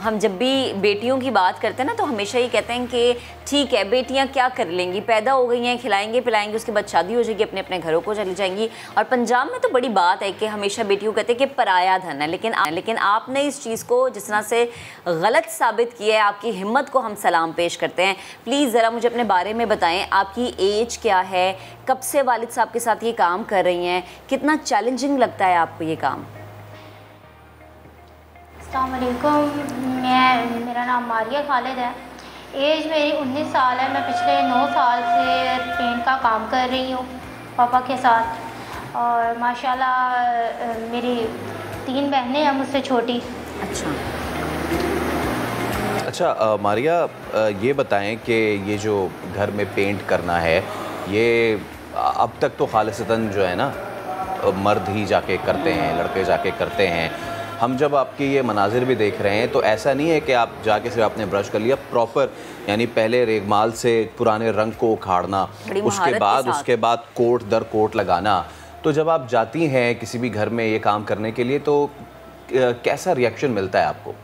हम जब भी बेटियों की बात करते हैं ना तो हमेशा ये कहते हैं कि ठीक है बेटियाँ क्या कर लेंगी, पैदा हो गई हैं, खिलाएंगे पिलाएंगे, उसके बाद शादी हो जाएगी, अपने अपने घरों को चली जाएंगी। और पंजाब में तो बड़ी बात है कि हमेशा बेटियों कहते हैं कि पराया धन है, लेकिन आपने इस चीज़ को जिस तरह से गलत साबित किया है, आपकी हिम्मत को हम सलाम पेश करते हैं। प्लीज़ ज़रा मुझे अपने बारे में बताएं, आपकी एज क्या है, कब से वालिद साहब के साथ ये काम कर रही हैं, कितना चैलेंजिंग लगता है आपको ये काम? अस्सलाम वालेकुम, मेरा नाम मारिया खालिद है। एज मेरी 19 साल है। मैं पिछले 9 साल से पेंट का काम कर रही हूँ पापा के साथ, और माशाल्लाह मेरी 3 बहनें हैं मुझसे छोटी। अच्छा मारिया, ये बताएं कि ये जो घर में पेंट करना है ये अब तक तो खालिसतन जो है ना मर्द ही जाके करते हैं, लड़के जाके करते हैं। हम जब आपकी ये मनाजिर भी देख रहे हैं तो ऐसा नहीं है कि आप जाके सिर्फ आपने ब्रश कर लिया, प्रॉपर यानी पहले रेगमाल से पुराने रंग को उखाड़ना, उसके बाद कोट दर कोट लगाना। तो जब आप जाती हैं किसी भी घर में ये काम करने के लिए तो कैसा रिएक्शन मिलता है आपको?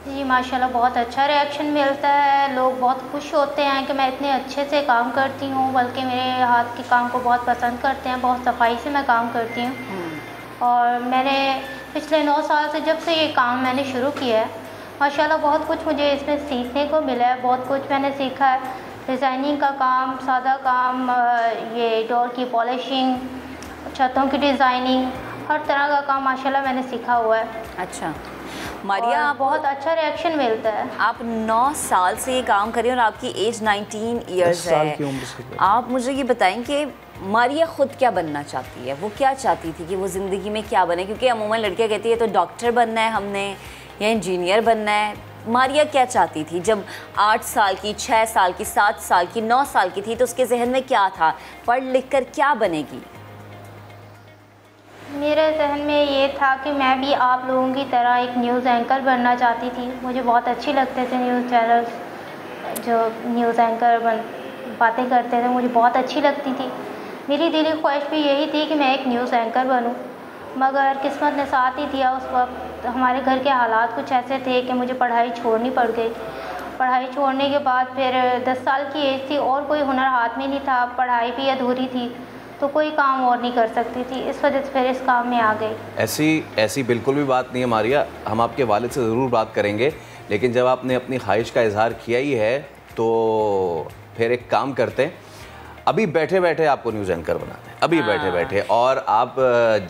जी माशाल्लाह बहुत अच्छा रिएक्शन मिलता है। लोग बहुत खुश होते हैं कि मैं इतने अच्छे से काम करती हूँ, बल्कि मेरे हाथ के काम को बहुत पसंद करते हैं। बहुत सफाई से मैं काम करती हूँ और मैंने पिछले 9 साल से जब से ये काम मैंने शुरू किया है, माशाल्लाह बहुत कुछ मुझे इसमें सीखने को मिला है। बहुत कुछ मैंने सीखा है, डिज़ाइनिंग का काम, सादा काम, ये डोर की पॉलिशिंग, छतों की डिज़ाइनिंग, हर तरह का काम माशाल्लाह मैंने सीखा हुआ है। अच्छा मारिया, आप बहुत अच्छा रिएक्शन मिलता है। आप 9 साल से ये काम कर रही हैं और आपकी एज 19 ईयर्स है। आप मुझे ये बताएं कि मारिया ख़ुद क्या बनना चाहती है? वो क्या चाहती थी कि वो ज़िंदगी में क्या बने? क्योंकि अमूमन लड़कियाँ कहती है तो डॉक्टर बनना है हमने या इंजीनियर बनना है। मारिया क्या चाहती थी जब 8 साल की, 6 साल की, 7 साल की, 9 साल की थी? तो उसके जहन में क्या था? पढ़ लिख कर क्या बनेगी? मेरे जहन में ये था कि मैं भी आप लोगों की तरह एक न्यूज़ एंकर बनना चाहती थी। मुझे बहुत अच्छे लगते थे न्यूज़ चैनल्स, जो न्यूज़ एंकर बातें करते थे, मुझे बहुत अच्छी लगती थी। मेरी दिली ख्वाहिश भी यही थी कि मैं एक न्यूज़ एंकर बनूं, मगर किस्मत ने साथ ही दिया। उस वक्त हमारे घर के हालात कुछ ऐसे थे कि मुझे पढ़ाई छोड़नी पड़ गई। पढ़ाई छोड़ने के बाद फिर 10 साल की एज थी और कोई हुनर हाथ में नहीं था, पढ़ाई भी अधूरी थी, तो कोई काम और नहीं कर सकती थी। इस वजह से फिर इस काम में आ गई। ऐसी बिल्कुल भी बात नहीं है मारिया, हम आपके वालिद से ज़रूर बात करेंगे, लेकिन जब आपने अपनी ख्वाहिश का इजहार किया ही है तो फिर एक काम करते हैं, अभी बैठे बैठे आपको न्यूज़ एंकर बनाते हैं, अभी बैठे बैठे। और आप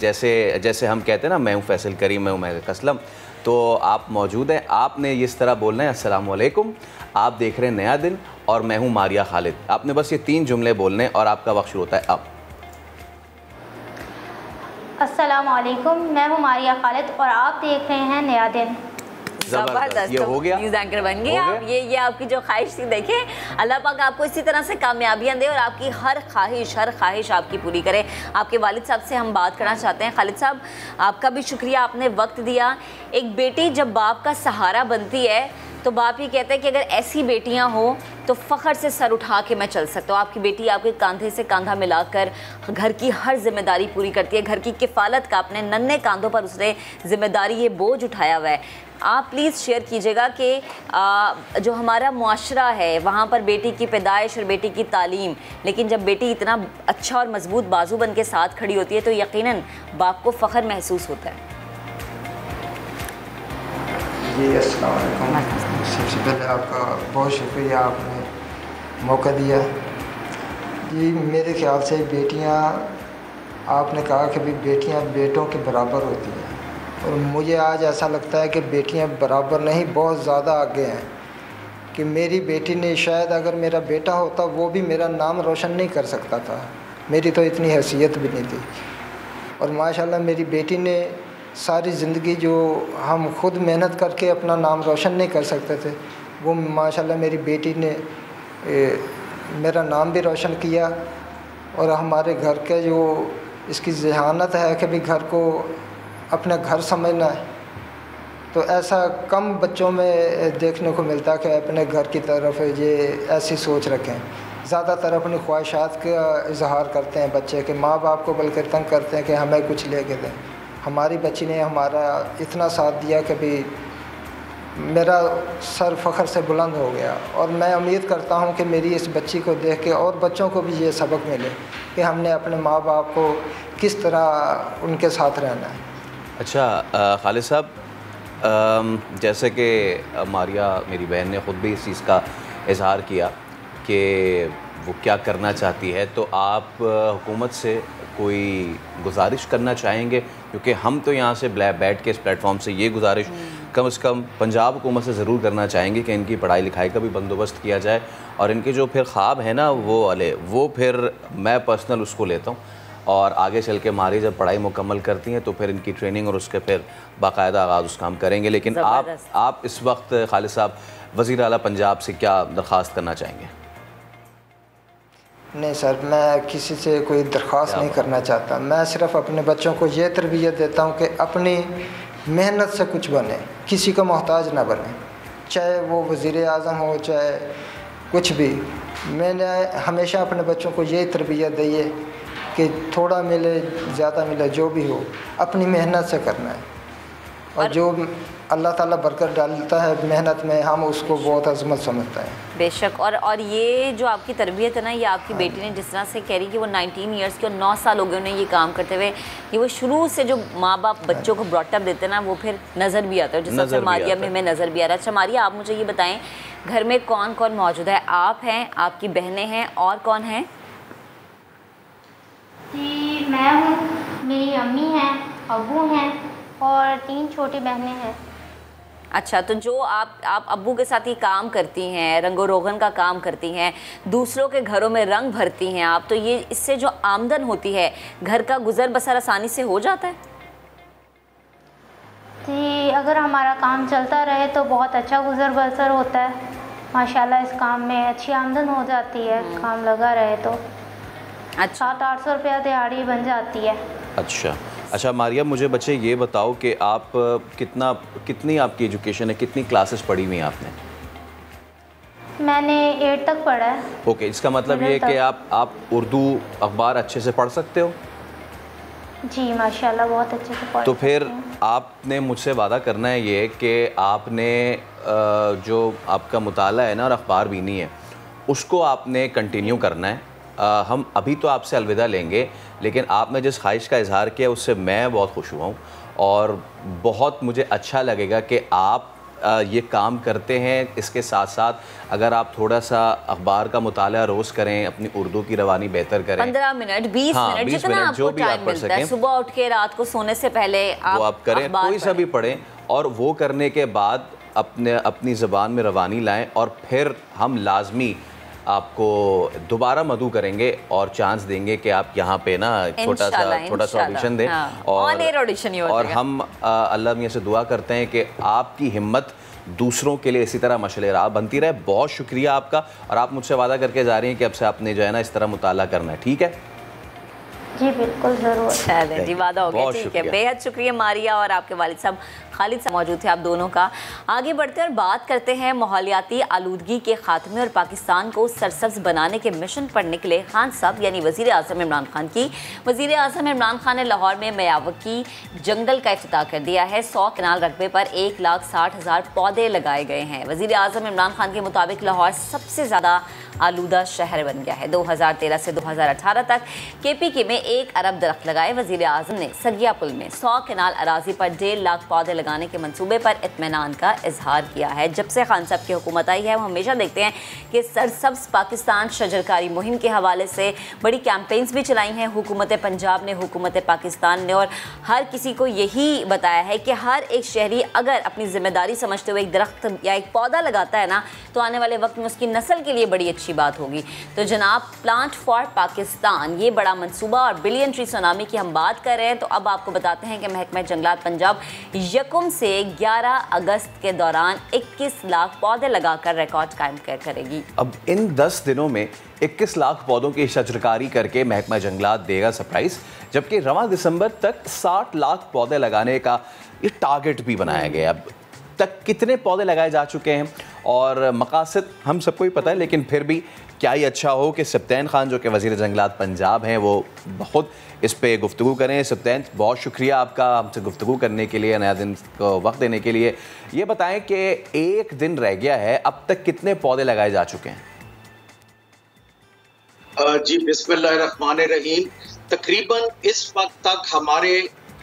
जैसे हम कहते हैं ना, मैं हूँ फैसल करीम, मैं हूँ महक असलम, तो आप मौजूद हैं। आपने इस तरह बोलना है, अस्सलाम वालेकुम, आप देख रहे हैं नया दिन और मैं हूँ मारिया खालिद। आपने बस ये 3 जुमले बोलने और आपका वक्त शुरू होता है अब। अस्सलाम वालेकुम, मैं हूँ मारिया खालिद और आप देख रहे हैं नया दिन। ज़बरदस्त, ये हो गया, न्यूज़ एंकर बन गए आप। ये आपकी जो ख्वाहिश थी, देखें अल्लाह पाक आपको इसी तरह से कामयाबियाँ दे और आपकी हर ख्वाहिश आपकी पूरी करे। आपके वालिद साहब से हम बात करना चाहते हैं। खालिद साहब, आपका भी शुक्रिया, आपने वक्त दिया। एक बेटी जब बाप का सहारा बनती है तो बाप ये कहता है कि अगर ऐसी बेटियां हो तो फ़ख्र से सर उठा के मैं चल सकता हूँ। आपकी बेटी आपके कंधे से कंधा मिलाकर घर की हर जिम्मेदारी पूरी करती है, घर की किफ़ालत का अपने नन्हे कंधों पर उसने जिम्मेदारी, ये बोझ उठाया हुआ है। आप प्लीज़ शेयर कीजिएगा कि जो हमारा मुआशरा है वहाँ पर बेटी की पैदाइश और बेटी की तालीम, लेकिन जब बेटी इतना अच्छा और मजबूत बाजू बन के साथ खड़ी होती है तो यकीनन बाप को फ़ख्र महसूस होता है। जी अस्सलाम वालेकुम। सबसे पहले आपका बहुत शुक्रिया, आपने मौका दिया। जी मेरे ख्याल से बेटियां, आपने कहा कि भी बेटियां बेटों के बराबर होती हैं, और मुझे आज ऐसा लगता है कि बेटियां बराबर नहीं, बहुत ज़्यादा आगे हैं। कि मेरी बेटी ने, शायद अगर मेरा बेटा होता वो भी मेरा नाम रोशन नहीं कर सकता था, मेरी तो इतनी हैसियत भी नहीं थी। और माशाल्लाह मेरी बेटी ने सारी ज़िंदगी, जो हम खुद मेहनत करके अपना नाम रोशन नहीं कर सकते थे, वो माशाल्लाह मेरी बेटी ने मेरा नाम भी रोशन किया। और हमारे घर के जो इसकी ज़हानत है कि भी घर को अपना घर समझना है, तो ऐसा कम बच्चों में देखने को मिलता है कि अपने घर की तरफ ये ऐसी सोच रखें। ज़्यादातर अपनी ख्वाहिशात का इजहार करते हैं बच्चे के, माँ बाप को बल्कि तंग करते हैं कि हमें कुछ ले के दें। हमारी बच्ची ने हमारा इतना साथ दिया कि भी मेरा सर फ़ख्र से बुलंद हो गया। और मैं उम्मीद करता हूँ कि मेरी इस बच्ची को देख के और बच्चों को भी ये सबक मिले कि हमने अपने माँ बाप को किस तरह उनके साथ रहना है। अच्छा खालिद साहब, जैसे कि मारिया मेरी बहन ने ख़ुद भी इस चीज़ का इजहार किया कि वो क्या करना चाहती है, तो आप हुकूमत से कोई गुजारिश करना चाहेंगे? क्योंकि हम तो यहाँ से बैठ के इस प्लेटफॉर्म से ये गुजारिश कम से कम पंजाब हुकूमत से ज़रूर करना चाहेंगे कि इनकी पढ़ाई लिखाई का भी बंदोबस्त किया जाए, और इनके जो फिर ख्वाब है ना वो वाले, वो फिर मैं पर्सनल उसको लेता हूँ। और आगे चल के मारी जब पढ़ाई मुकम्मल करती हैं तो फिर इनकी ट्रेनिंग और उसके फिर बाकायदा आगाज़ उस काम करेंगे। लेकिन आप इस वक्त खालिद साहब वज़ीर आला पंजाब से क्या दरख्वास्त करना चाहेंगे? नहीं सर, मैं किसी से कोई दरख्वास्त नहीं करना चाहता। मैं सिर्फ अपने बच्चों को ये तरबियत देता हूँ कि अपनी मेहनत से कुछ बने, किसी का मोहताज ना बने, चाहे वो वज़ीर आज़म हो चाहे कुछ भी। मैंने हमेशा अपने बच्चों को यही तरबियत दी है कि थोड़ा मिले ज़्यादा मिले जो भी हो अपनी मेहनत से करना है, और जो अल्लाह ताला बरकत डालता है मेहनत में, हम उसको बहुत अजमत समझते हैं। बेशक। और ये जो आपकी तरबियत है ना, ये आपकी बेटी ने जिस तरह से कह रही कि वो 19 ईयर्स की और 9 साल हो गए उन्हें ये काम करते हुए, ये वो शुरू से जो माँ बाप बच्चों को ब्रॉटअप देते हैं ना, वो फिर नज़र भी आता है, जिस तरह से मारिया में हमें नज़र भी आ रहा है। अच्छा मारिया, आप मुझे ये बताएं, घर में कौन कौन मौजूद है? आप हैं, आपकी बहनें हैं, और कौन हैं? जी मैं हूँ, मेरी अम्मी हैं, अबू हैं और 3 छोटी बहनें हैं। अच्छा, तो जो आप अब्बू के साथ ही काम करती हैं, रंगो रोगन का काम करती हैं, दूसरों के घरों में रंग भरती हैं आप, तो ये इससे जो आमदन होती है घर का गुजर बसर आसानी से हो जाता है? जी अगर हमारा काम चलता रहे तो बहुत अच्छा गुजर बसर होता है माशाल्लाह। इस काम में अच्छी आमदन हो जाती है, काम लगा रहे तो। अच्छा, 700-800 रुपया दिहाड़ी बन जाती है। अच्छा मारिया, मुझे बच्चे ये बताओ कि आप कितनी आपकी एजुकेशन है, कितनी क्लासेस पढ़ी हुई हैं आपने? मैंने 8 तक पढ़ा है। ओके, इसका मतलब ये है कि आप उर्दू अखबार अच्छे से पढ़ सकते हो? जी माशाल्लाह बहुत अच्छे से पढ़। तो फिर आपने मुझसे वादा करना है ये कि आपने जो आपका मुताला है ना और अखबार बीनी है, उसको आपने कंटिन्यू करना है। हम अभी तो आपसे अलविदा लेंगे, लेकिन आपने जिस ख्वाहिश का इजहार किया उससे मैं बहुत खुश हुआ हूँ, और बहुत मुझे अच्छा लगेगा कि आप ये काम करते हैं। इसके साथ साथ अगर आप थोड़ा सा अखबार का मुताला रोज़ करें, अपनी उर्दू की रवानी बेहतर करें, 15 मिनट 20 मिनट जितना आपको टाइम मिलता है, सुबह उठ के रात को सोने से पहले वो आप करें, कोई सा भी पढ़ें, और वो करने के बाद अपनी ज़बान में रवानी लाएँ, और फिर हम लाजमी आपको दोबारा मदू करेंगे और चांस देंगे कि आप यहाँ पे ना छोटा सा ऑडिशन दें। हाँ। और हम अल्लाह मियाँ से दुआ करते हैं कि आपकी हिम्मत दूसरों के लिए इसी तरह मशले राह बनती रहे। बहुत शुक्रिया आपका, और आप मुझसे वादा करके जा रही हैं कि अब से आपने जो है ना इस तरह मुताला करना है, ठीक है? जी बिल्कुल ज़रूर। चलें जी, वादा हो गया, ठीक है। बेहद शुक्रिया मारिया, और आपके वालिद साहब खालिद साहब मौजूद थे, आप दोनों का। आगे बढ़ते हैं और बात करते हैं माहौलियाती आलूदगी के खात्मे और पाकिस्तान को सरसब्ज बनाने के मिशन पर निकले खान साहब यानी वज़ीर आज़म इमरान खान की। वज़ीर आज़म इमरान खान ने लाहौर में मियावकी जंगल का इफ्तिताह कर दिया है। 100 कनाल रकबे पर 1,60,000 पौधे लगाए गए हैं। वज़ीर आज़म इमरान खान के मुताबिक लाहौर सबसे ज़्यादा आलूदा शहर बन गया है। 2013 से 2018 तक KPK में 1 अरब दरख्त लगाए। वज़ीर आज़म ने सगिया पुल में 100 कनाल अराजी पर 1.5 लाख पौधे लगाने के मंसूबे पर इत्मीनान का इजहार किया है। जब से खान साहब की हुकूमत आई है, हम हमेशा देखते हैं कि सरसब्ज पाकिस्तान शजरकारी मुहिम के हवाले से बड़ी कैंपेन्स भी चलाई हैं हुकूमत पंजाब ने, हुकूमत पाकिस्तान ने, और हर किसी को यही बताया है कि हर एक शहरी अगर अपनी जिम्मेदारी समझते हुए एक दरख्त या एक पौधा लगाता है ना, तो आने वाले वक्त में उसकी नस्ल के लिए बड़ी अच्छी बात होगी। तो जनाब, प्लांट फॉर पाकिस्तान ये बड़ा मंसूबा और बिलियन ट्री सुनामी की हम बात कर रहे हैं। तो अब आपको बताते हैं कि महकमा जंगलात पंजाब यकम से 11 अगस्त के दौरान 21 लाख पौधे लगाकर रिकॉर्ड कायम करेगी। अब इन 10 दिनों में 21 लाख पौधों की शजरकारी करके महकमा जंगलात देगा सरप्राइज, जबकि रवां दिसंबर तक 60 लाख पौधे लगाने का ये टारगेट भी बनाया गया। अब तक कितने पौधे लगाए जा चुके हैं और मकासद हम सबको ही पता है, लेकिन फिर भी क्या ही अच्छा हो कि सब्तैन खान जो कि वज़ीर जंगलात पंजाब हैं वो बहुत इस पे गुफ्तगू करें। सब्तैन, बहुत शुक्रिया आपका हमसे गुफ्तगू करने के लिए, नया दिन को वक्त देने के लिए। ये बताएं कि एक दिन रह गया है, अब तक कितने पौधे लगाए जा चुके हैं? जी बिस्मिल्लाहिर्रहमानिर्रहीम, तकरीबन इस वक्त तक हमारे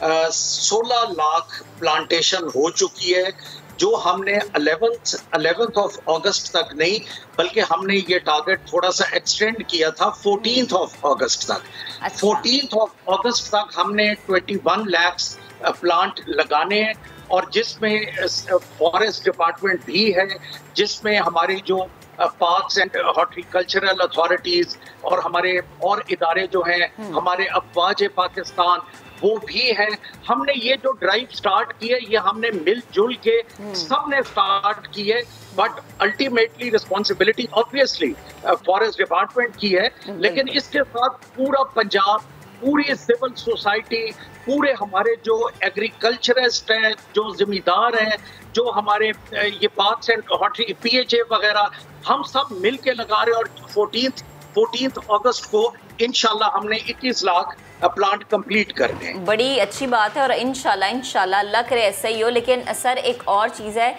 16 लाख प्लांटेशन हो चुकी है, जो हमने 11th ऑफ अगस्त तक नहीं, बल्कि हमने ये टारगेट थोड़ा सा एक्सटेंड किया था 14th ऑफ अगस्त तक। 14th ऑफ अगस्त तक हमने 21 लाख प्लांट लगाने हैं, और जिसमें फॉरेस्ट डिपार्टमेंट भी है, जिसमें हमारी जो पार्क्स एंड हॉर्टिकल्चरल अथॉरिटीज और हमारे और इदारे जो हैं, हमारे अफवाज पाकिस्तान वो भी है। हमने ये जो ड्राइव स्टार्ट की है, ये हमने मिलजुल के सबने स्टार्ट की है, but ultimately responsibility obviously forest department की है, लेकिन इसके साथ पूरा पंजाब, पूरी सिविल सोसाइटी, पूरे हमारे जो एग्रीकल्चरिस्ट हैं, जो जिम्मेदार हैं, जो हमारे ये बात से PHA वगैरह, हम सब मिल के लगा रहे हैं। और 14 अगस्त को इंशाल्लाह हमने 21 लाख प्लांट कंप्लीट करने हैं। बड़ी अच्छी बात है और इंशाल्लाह अल्लाह करे ऐसा ही हो। लेकिन सर एक और चीज़ है,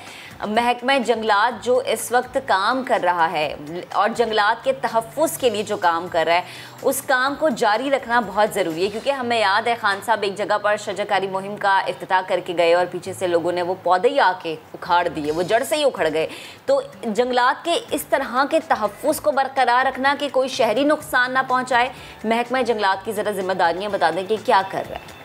महकमा जंगलात जो इस वक्त काम कर रहा है और जंगलात के तहफ़्फ़ुज़ के लिए जो काम कर रहा है, उस काम को जारी रखना बहुत ज़रूरी है। क्योंकि हमें याद है खान साहब एक जगह पर शजरकारी मुहिम का इफ्तिताह करके गए और पीछे से लोगों ने वो पौधे ही आके उखाड़ दिए, वो जड़ से ही उखड़ गए। तो जंगलात के इस तरह के तहफ़्फ़ुज़ को बरकरार रखना कि कोई शहरी नुकसान ना पहुँचाए, महकमा जंगलात की ज़रा जिम्मेदारियाँ बता दें कि क्या कर रहा है।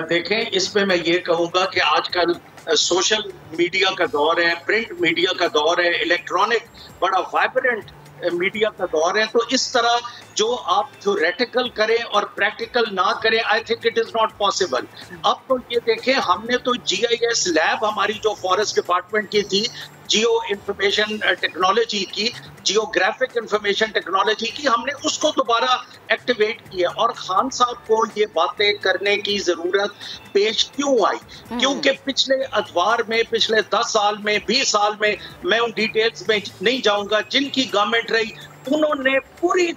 देखें, इसमें मैं ये कहूँगा कि आजकल सोशल मीडिया का दौर है, प्रिंट मीडिया का दौर है, इलेक्ट्रॉनिक बड़ा वाइब्रेंट मीडिया का दौर है। तो इस तरह जो आप थ्योरेटिकल करें और प्रैक्टिकल ना करें, I think it is not possible. अब तो ये देखें, हमने तो GIS लैब हमारी जो फॉरेस्ट डिपार्टमेंट की थी, जियो इंफॉर्मेशन टेक्नोलॉजी की, जियोग्राफिक इंफॉर्मेशन टेक्नोलॉजी की, हमने उसको दोबारा एक्टिवेट किया। और खान साहब को ये बातें करने की ज़रूरत पेश क्यों आई? क्योंकि पिछले अदवार में, पिछले 10 साल में, 20 साल में, मैं उन डिटेल्स में नहीं जाऊंगा, जिनकी गवर्नमेंट रही उन्होंने पूरी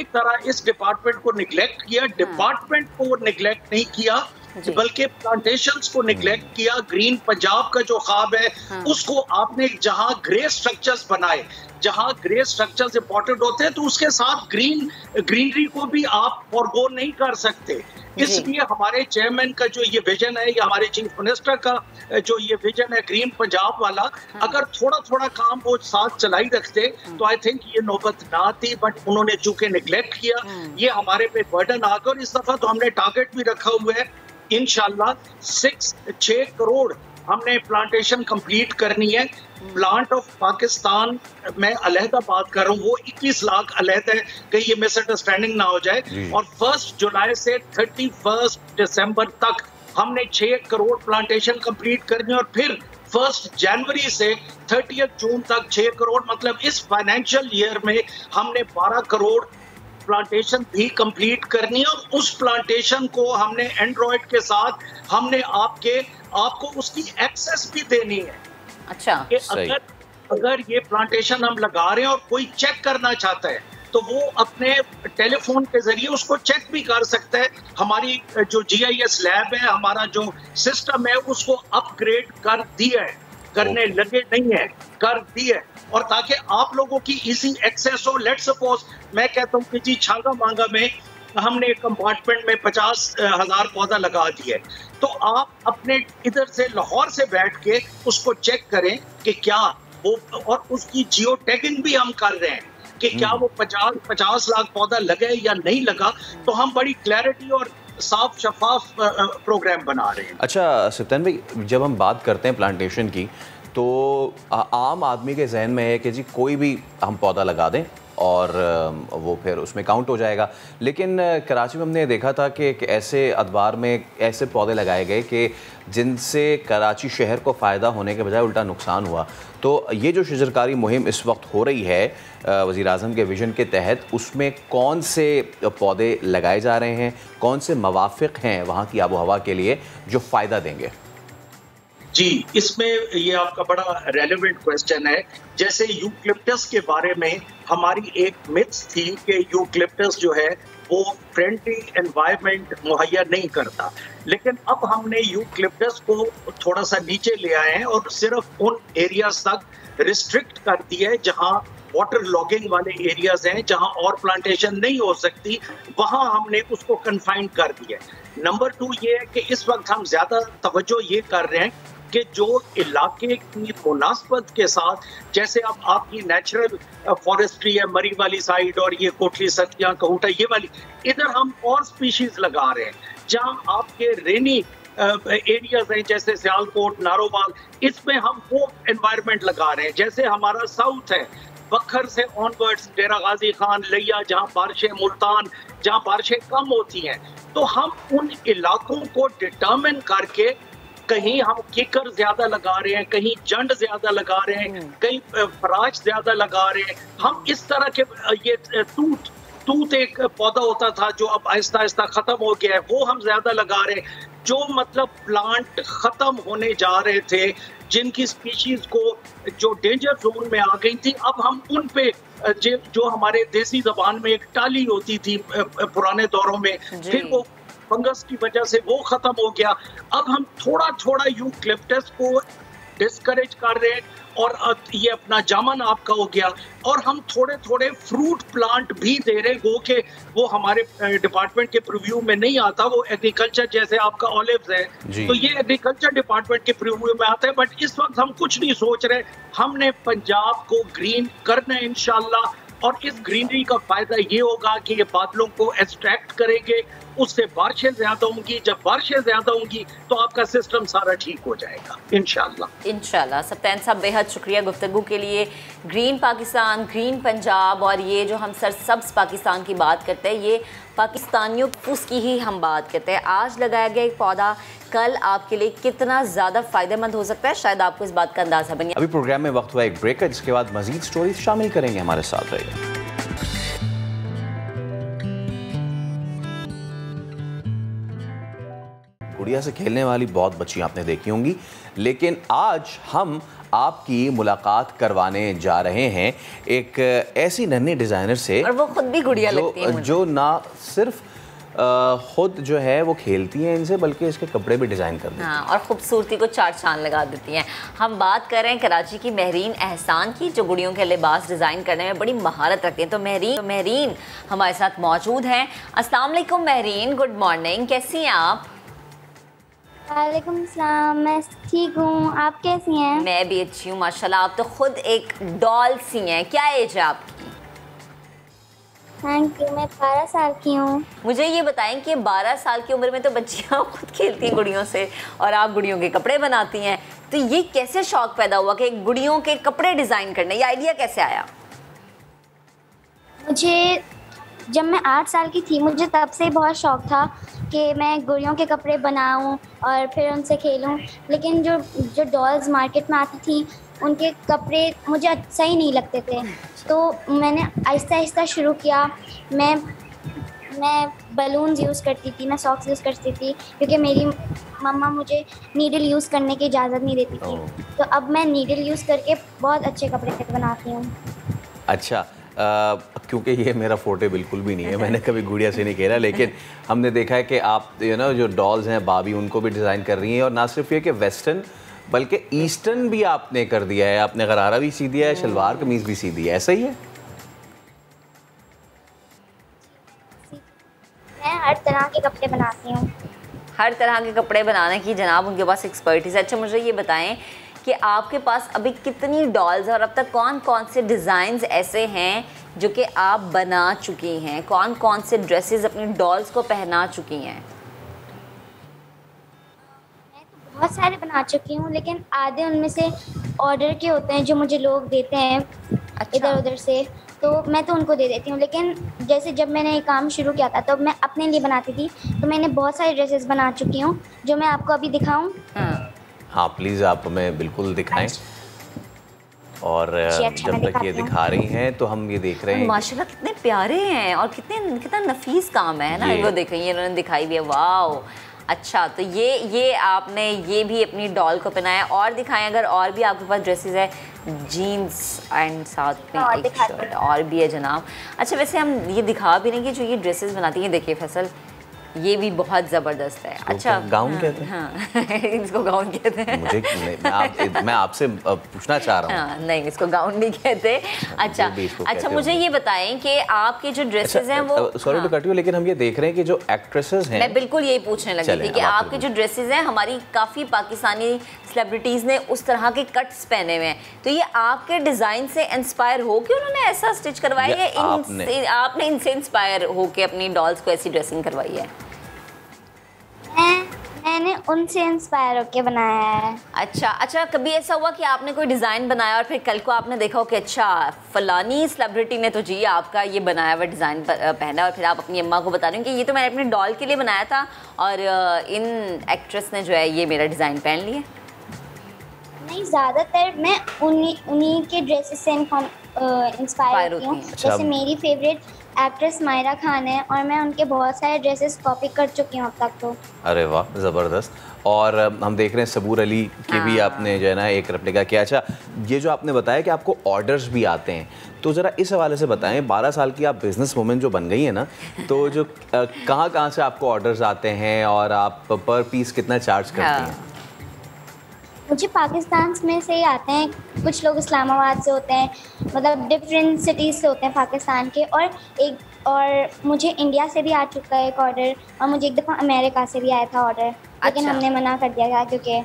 तरह इस डिपार्टमेंट को निगलेक्ट किया। डिपार्टमेंट को निगलेक्ट नहीं किया, बल्कि प्लांटेशंस को निगलेक्ट किया। ग्रीन पंजाब का जो ख्वाब है, उसको आपने, जहां ग्रे स्ट्रक्चर्स बनाए, जहां ग्रे स्ट्रक्चर्स इंपॉर्टेंट होते हैं, तो उसके साथ ग्रीनरी को भी आप फॉरगो नहीं कर सकते। इसलिए हमारे चेयरमैन का जो ये विजन है, या हमारे चीफ मिनिस्टर का जो ये विजन है ग्रीन पंजाब वाला, अगर थोड़ा थोड़ा काम वो साथ चलाई रखते तो आई थिंक ये नौबत ना आती। बट उन्होंने चूंकि निगलेक्ट किया, ये हमारे पे बर्डन आ गया। और इस दफा तो हमने टारगेट भी रखा हुआ है, इंशाल्लाह 6 करोड़ हमने प्लांटेशन कंप्लीट करनी है। प्लांट ऑफ पाकिस्तान में अलहदा बात कर रहा हूँ, वो 21 लाख अलहदा है, कहीं ये मिसअंडरस्टैंडिंग ना हो जाए। और 1 जुलाई से 31 दिसंबर तक हमने 6 करोड़ प्लांटेशन कंप्लीट करनी है। और फिर 1 जनवरी से 30 जून तक 6 करोड़, मतलब इस फाइनेंशियल ईयर में हमने 12 करोड़ प्लांटेशन भी कंप्लीट करनी है। और उस प्लांटेशन को हमने एंड्रॉइड के साथ हमने आपको उसकी एक्सेस भी देनी है। अच्छा, कि अगर ये प्लांटेशन हम लगा रहे हैं और कोई चेक करना चाहता है, तो वो अपने टेलीफोन के जरिए उसको चेक भी कर सकता है। हमारी जो GIS लैब है, हमारा जो सिस्टम है, उसको अपग्रेड कर दिया है, करने लगे नहीं है, कर दिया है। और ताकि आप लोगों की इजी एक्सेस हो। लेट्स सपोज मैं कहता हूँ कि जी छांगा मांगा में हमने एक कंपार्टमेंट में 50,000 पौधा लगा दिया है, तो आप अपने इधर से लाहौर से बैठ के उसको चेक करें कि क्या वो, और उसकी जियो टैगिंग भी हम कर रहे हैं कि क्या वो 50 लाख पौधा लगे या नहीं लगा। तो हम बड़ी क्लैरिटी और साफ शफाफ प्रोग्राम बना रहे हैं। अच्छा सप्तान भाई, जब हम बात करते हैं प्लांटेशन की, तो आम आदमी के जहन में है कि जी कोई भी हम पौधा लगा दें और वो फिर उसमें काउंट हो जाएगा। लेकिन कराची में हमने देखा था कि ऐसे अदवार में ऐसे पौधे लगाए गए कि जिनसे कराची शहर को फ़ायदा होने के बजाय उल्टा नुकसान हुआ। तो ये जो शजरकारी मुहिम इस वक्त हो रही है वज़ीर आज़म के विजन के तहत, उसमें कौन से पौधे लगाए जा रहे हैं, कौन से मवाफ़िक़ हैं वहाँ की आबो हवा के लिए जो फ़ायदा देंगे? जी, इसमें ये आपका बड़ा रेलेवेंट क्वेश्चन है। जैसे यूकलिप्टस के बारे में हमारी एक मिथ्स थी कि यूकलिप्टस जो है वो फ्रेंडली एनवायरनमेंट मुहैया नहीं करता, लेकिन अब हमने यूकलिप्टस को थोड़ा सा नीचे ले आए हैं और सिर्फ उन एरियाज तक रिस्ट्रिक्ट कर दिया है जहां वाटर लॉगिंग वाले एरियाज हैं, जहां और प्लांटेशन नहीं हो सकती, वहां हमने उसको कन्फाइन कर दिया है। नंबर 2 ये है कि इस वक्त हम ज्यादा तवज्जो ये कर रहे हैं कि जो इलाके की मुनासबत के साथ, जैसे अब आपकी नेचुरल फॉरेस्ट्री है मरी वाली साइड और ये कोटली सतिया कहूटा ये वाली, इधर हम और स्पीशीज लगा रहे हैं। जहां आपके रेनी एरियाज हैं जैसे सियालकोट, नारोवाल, इसमें हम वो एनवायरनमेंट लगा रहे हैं। जैसे हमारा साउथ है, बखर से ऑनवर्ड्स, डेरा गाजी खान, लिया, जहाँ बारिशें, मुल्तान, जहाँ बारिशें कम होती हैं, तो हम उन इलाकों को डिटर्मिन करके कहीं हम किकर ज्यादा लगा रहे हैं, कहीं जंड ज्यादा लगा रहे हैं, कहीं फराश ज्यादा लगा रहे हैं। हम इस तरह के ये तूत एक पौधा होता था जो अब आहिस्ता आहिस्ता खत्म हो गया है, वो हम ज्यादा लगा रहे हैं। जो मतलब प्लांट खत्म होने जा रहे थे, जिनकी स्पीशीज को जो डेंजर जोन में आ गई थी, अब हम उन पे जो हमारे देसी जबान में एक टाली होती थी पुराने दौरों में, फिर वो फंगस की वजह से वो खत्म हो गया। अब हम थोड़ा थोड़ा यूकलिप्टस को डिस्करेज कर रहे हैं और ये अपना जामन आपका हो गया, और हम थोड़े थोड़े फ्रूट प्लांट भी दे रहे गो के, वो हमारे डिपार्टमेंट के प्रीव्यू में नहीं आता, वो एग्रीकल्चर जैसे आपका ऑलिव्स है, तो ये एग्रीकल्चर डिपार्टमेंट के प्रीव्यू में आता है। बट इस वक्त हम कुछ नहीं सोच रहे, हमने पंजाब को ग्रीन करना है इंशाल्लाह, और इस ग्रीनरी का फायदा ये होगा कि ये बादलों को एक्सट्रैक्ट करेंगे, उससे बारिशें ज्यादा होंगी, जब बारिशें ज्यादा होंगी तो आपका सिस्टम सारा ठीक हो जाएगा इंशाल्लाह। इंशाल्लाह। सप्तान साहब बेहद शुक्रिया गुफ्तगू के लिए। ग्रीन पाकिस्तान, ग्रीन पंजाब और ये जो हम सरसब्ज पाकिस्तान की बात करते हैं, ये पाकिस्तानियों उसकी ही हम बात करते हैं। आज लगाया गया एक पौधा कल आपके लिए कितना ज़्यादा फ़ायदेमंद हो सकता है, शायद आपको इस बात का अंदाज़ा बने। अभी प्रोग्राम में वक्त हुआ एक ब्रेक का, जिसके बाद मजीद स्टोरीज शामिल करेंगे, हमारे साथ रहिए। गुड़िया से खेलने वाली बहुत बच्चियां आपने देखी होंगी, लेकिन आज हम आपकी मुलाकात करवाने जा रहे हैं एक ऐसी नन्ही डिज़ाइनर से, और वो खुद भी गुड़िया लगती है मुझे। जो ना सिर्फ खुद जो है वो खेलती हैं इनसे, बल्कि इसके कपड़े भी डिज़ाइन कर देती हैं। हाँ, और खूबसूरती को चार चांद लगा देती हैं। हम बात कर रहे हैं कराची की महरीन एहसान की, जो गुड़ियों के लिबास डिज़ाइन करने में बड़ी महारत रखती हैं। तो महरीन हमारे साथ मौजूद हैं। अस्सलाम वालेकुम महरीन, गुड मॉर्निंग, कैसी हैं आप? वालेकुम सलाम, मैं ठीक हूँ, आप कैसी हैं? मैं भी अच्छी हूँ माशाल्लाह। आप तो खुद एक डॉल सी हैं। क्या एज है आपकी? थैंक यू, मैं 12 साल की हूँ। मुझे ये बताएं कि 12 साल की उम्र में तो बच्चियाँ खुद खेलती हैं गुड़ियों से, और आप गुड़ियों के कपड़े बनाती हैं, तो ये कैसे शौक पैदा हुआ कि गुड़ियों के कपड़े डिज़ाइन करने, ये आइडिया कैसे आया? मुझे जब मैं 8 साल की थी, मुझे तब से बहुत शौक था कि मैं गुड़ियों के कपड़े बनाऊं और फिर उनसे खेलूं, लेकिन जो डॉल्स मार्केट में आती थी उनके कपड़े मुझे सही नहीं लगते थे, तो मैंने आहिस्ता आहिस्ता शुरू किया। मैं बलून्स यूज़ करती थी, मैं सॉक्स यूज़ करती थी, क्योंकि मेरी मम्मा मुझे नीडल यूज़ करने की इजाज़त नहीं देती थी, तो अब मैं नीडल यूज़ करके बहुत अच्छे कपड़े बनाती हूँ। अच्छा, क्योंकि ये मेरा फोटे बिल्कुल भी नहीं है, मैंने कभी गुड़िया से नहीं खेला, लेकिन हमने देखा है कि आप जो डॉल्स हैं बाबी, उनको भी डिज़ाइन कर रही हैं, और ना सिर्फ ये कि वेस्टर्न बल्कि ईस्टर्न भी आपने कर दिया है। आपने गरारा भी सी दिया है, शलवार कमीज़ भी सी दी है, ऐसा ही है? मैं हर तरह के कपड़े बनाती हूँ। हर तरह के कपड़े बनाने की जनाब उनके पास एक्सपर्टीज़ है। अच्छा, मुझे ये बताएं कि आपके पास अभी कितनी डॉल्स और अब तक कौन कौन से डिज़ाइंस ऐसे हैं जो कि आप बना चुकी हैं? कौन कौन से ड्रेसेस अपनी डॉल्स को पहना चुकी हैं? मैं तो बहुत सारे बना चुकी हूँ, लेकिन आधे उनमें से ऑर्डर के होते हैं जो मुझे लोग देते हैं इधर उधर से, तो मैं तो उनको दे देती हूँ। लेकिन जैसे जब मैंने ये काम शुरू किया था तब मैं अपने लिए बनाती थी, तो मैंने बहुत सारे ड्रेसेस बना चुकी हूँ जो मैं आपको अभी दिखाऊँ। हाँ प्लीज़, आप हमें बिल्कुल दिखाएं। और जब तक ये दिखा रही हैं तो हम ये देख रहे हैं माशाल्लाह कितने प्यारे हैं और कितना नफीस काम है ना। वो देखें, ये इन्होंने दिखाई भी है, वाओ। अच्छा, तो ये आपने ये भी अपनी डॉल को पहनाया, और दिखाएं अगर और भी आपके पास ड्रेसेस है, जीन्स एंड साथ में एक शर्ट और भी है जनाब। अच्छा, वैसे हम ये दिखा भी नहीं कि जो ये ड्रेसेस बनाती हैं, देखिए फैसल, ये भी बहुत ज़बरदस्त है। अच्छा, गाउन कहते हैं? हाँ इसको गाउन कहते हैं। मैं आपसे पूछना चाह रहा हूँ। हाँ, नहीं, इसको गाउन नहीं कहते। अच्छा, मुझे ये बताएं कि आपके जो ड्रेसेस हैं वो, सॉरी टू कट यू, लेकिन हम ये देख रहे हैं कि जो एक्ट्रेसेस हैं, मैं बिल्कुल यही पूछने लगी थी कि आपके जो ड्रेसेस हैं, हमारी काफ़ी पाकिस्तानी सेलिब्रिटीज़ ने उस तरह के कट्स पहने हुए हैं, तो ये आपके डिज़ाइन से इंस्पायर हो के उन्होंने ऐसा स्टिच करवाया है या आपने इनसे इंस्पायर हो के अपनी डॉल्स को ऐसी ड्रेसिंग करवाई है? मैं मैंने उनसे इंस्पायर होकर बनाया है। अच्छा, कभी ऐसा हुआ कि आपने कोई डिज़ाइन बनाया और फिर कल को आपने देखा हो कि अच्छा फलानी सेलिब्रिटी ने तो जी आपका ये बनाया हुआ डिज़ाइन पहना, और फिर आप अपनी अम्मा को बता रही हो कि ये तो मैंने अपने डॉल के लिए बनाया था और इन एक्ट्रेस ने जो है ये मेरा डिज़ाइन पहन लिया? नहीं, ज़्यादातर मैं उन्हीं के ड्रेसेस से इंस्पायर होती हूँ। जैसे मेरी फेवरेट एक्ट्रेस मायरा खान है और मैं उनके बहुत सारे ड्रेसेस कॉपी कर चुकी हूँ अब तक तो। अरे वाह, ज़बरदस्त। और हम देख रहे हैं सबूर अली की भी आपने जो है ना एक रेप्लिका किया। अच्छा, ये जो आपने बताया कि आपको ऑर्डर्स भी आते हैं, तो ज़रा इस हवाले से बताएं, 12 साल की आप बिज़नेस वुमेन जो बन गई है ना, तो जो कहाँ से आपको ऑर्डर्स आते हैं और आप पर पीस कितना चार्ज करती हैं? मुझे पाकिस्तान में से ही आते हैं, कुछ लोग इस्लामाबाद से होते हैं, मतलब डिफरेंट सिटीज़ से होते हैं पाकिस्तान के, और मुझे इंडिया से भी आ चुका है एक ऑर्डर, और मुझे एक दफ़ा अमेरिका से भी आया था ऑर्डर, लेकिन हमने मना कर दिया था क्योंकि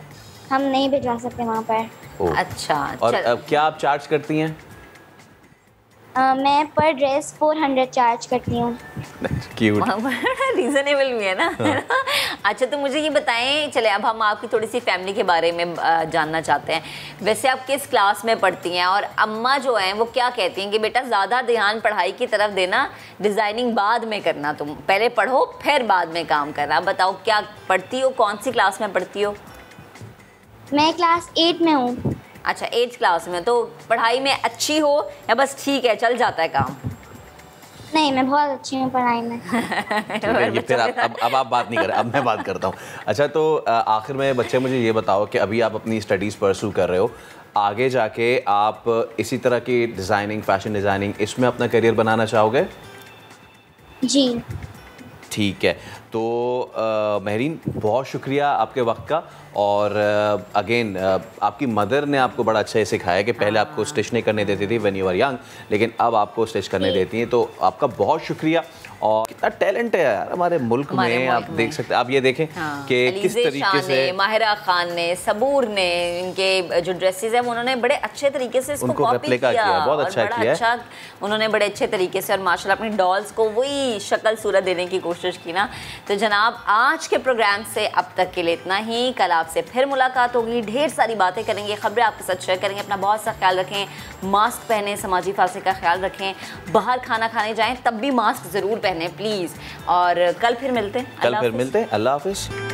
हम नहीं भिजवा सकते वहाँ पर। अच्छा, और क्या आप चार्ज करती हैं? मैं पर ड्रेस 400 चार्ज करती हूँ। रीजनेबल भी है ना। हाँ। अच्छा, तो मुझे ये बताएं, चले अब हम आपकी थोड़ी सी फैमिली के बारे में जानना चाहते हैं। वैसे आप किस क्लास में पढ़ती हैं और अम्मा जो हैं वो क्या कहती हैं कि बेटा ज़्यादा ध्यान पढ़ाई की तरफ देना, डिज़ाइनिंग बाद में करना, तुम पहले पढ़ो फिर बाद में काम करना। बताओ क्या पढ़ती हो, कौन सी क्लास में पढ़ती हो? मैं क्लास 8 में हूँ। अच्छा, 8th क्लास में। तो पढ़ाई में अच्छी हो या बस ठीक है चल जाता है काम? नहीं, मैं बहुत अच्छी हूँ पढ़ाई में। ये फिर अब आप बात नहीं करें, अब मैं बात करता हूँ। अच्छा, तो आखिर में बच्चे मुझे ये बताओ कि अभी आप अपनी स्टडीज़ परस्यू कर रहे हो, आगे जाके आप इसी तरह की डिज़ाइनिंग, फैशन डिज़ाइनिंग, इसमें अपना करियर बनाना चाहोगे? जी ठीक है। तो महरीन, बहुत शुक्रिया आपके वक्त का। और अगेन आपकी मदर ने आपको बड़ा अच्छा सिखाया कि पहले आपको स्टिच नहीं करने देती थी व्हेन यू वर यंग, लेकिन अब आपको स्टिच करने देती हैं, तो आपका बहुत शुक्रिया। और कितना टैलेंट है यार हमारे मुल्क में, आप देख सकते हैं। आप ये देखें कि किस तरीके से माहिरा खान ने, सबूर ने, इनके जो ड्रेसेस हैं उन्होंने बड़े अच्छे तरीके से इसको कॉपी किया, बहुत अच्छा किया, उन्होंने बड़े अच्छे तरीके से और माशाल्लाह अपनी डॉल्स को वही शक्ल सूरत देने की कोशिश की ना। तो जनाब, आज के प्रोग्राम से अब तक के लिए इतना ही। कल आपसे फिर मुलाकात होगी, ढेर सारी बातें करेंगे, खबरें आपके साथ शेयर करेंगे। अपना बहुत सा ख्याल रखें, मास्क पहने, समाजी फासले का ख्याल रखें, बाहर खाना खाने जाएं तब भी मास्क ज़रूर पहने प्लीज़। और कल फिर मिलते हैं। अल्लाह हाफ़िज़।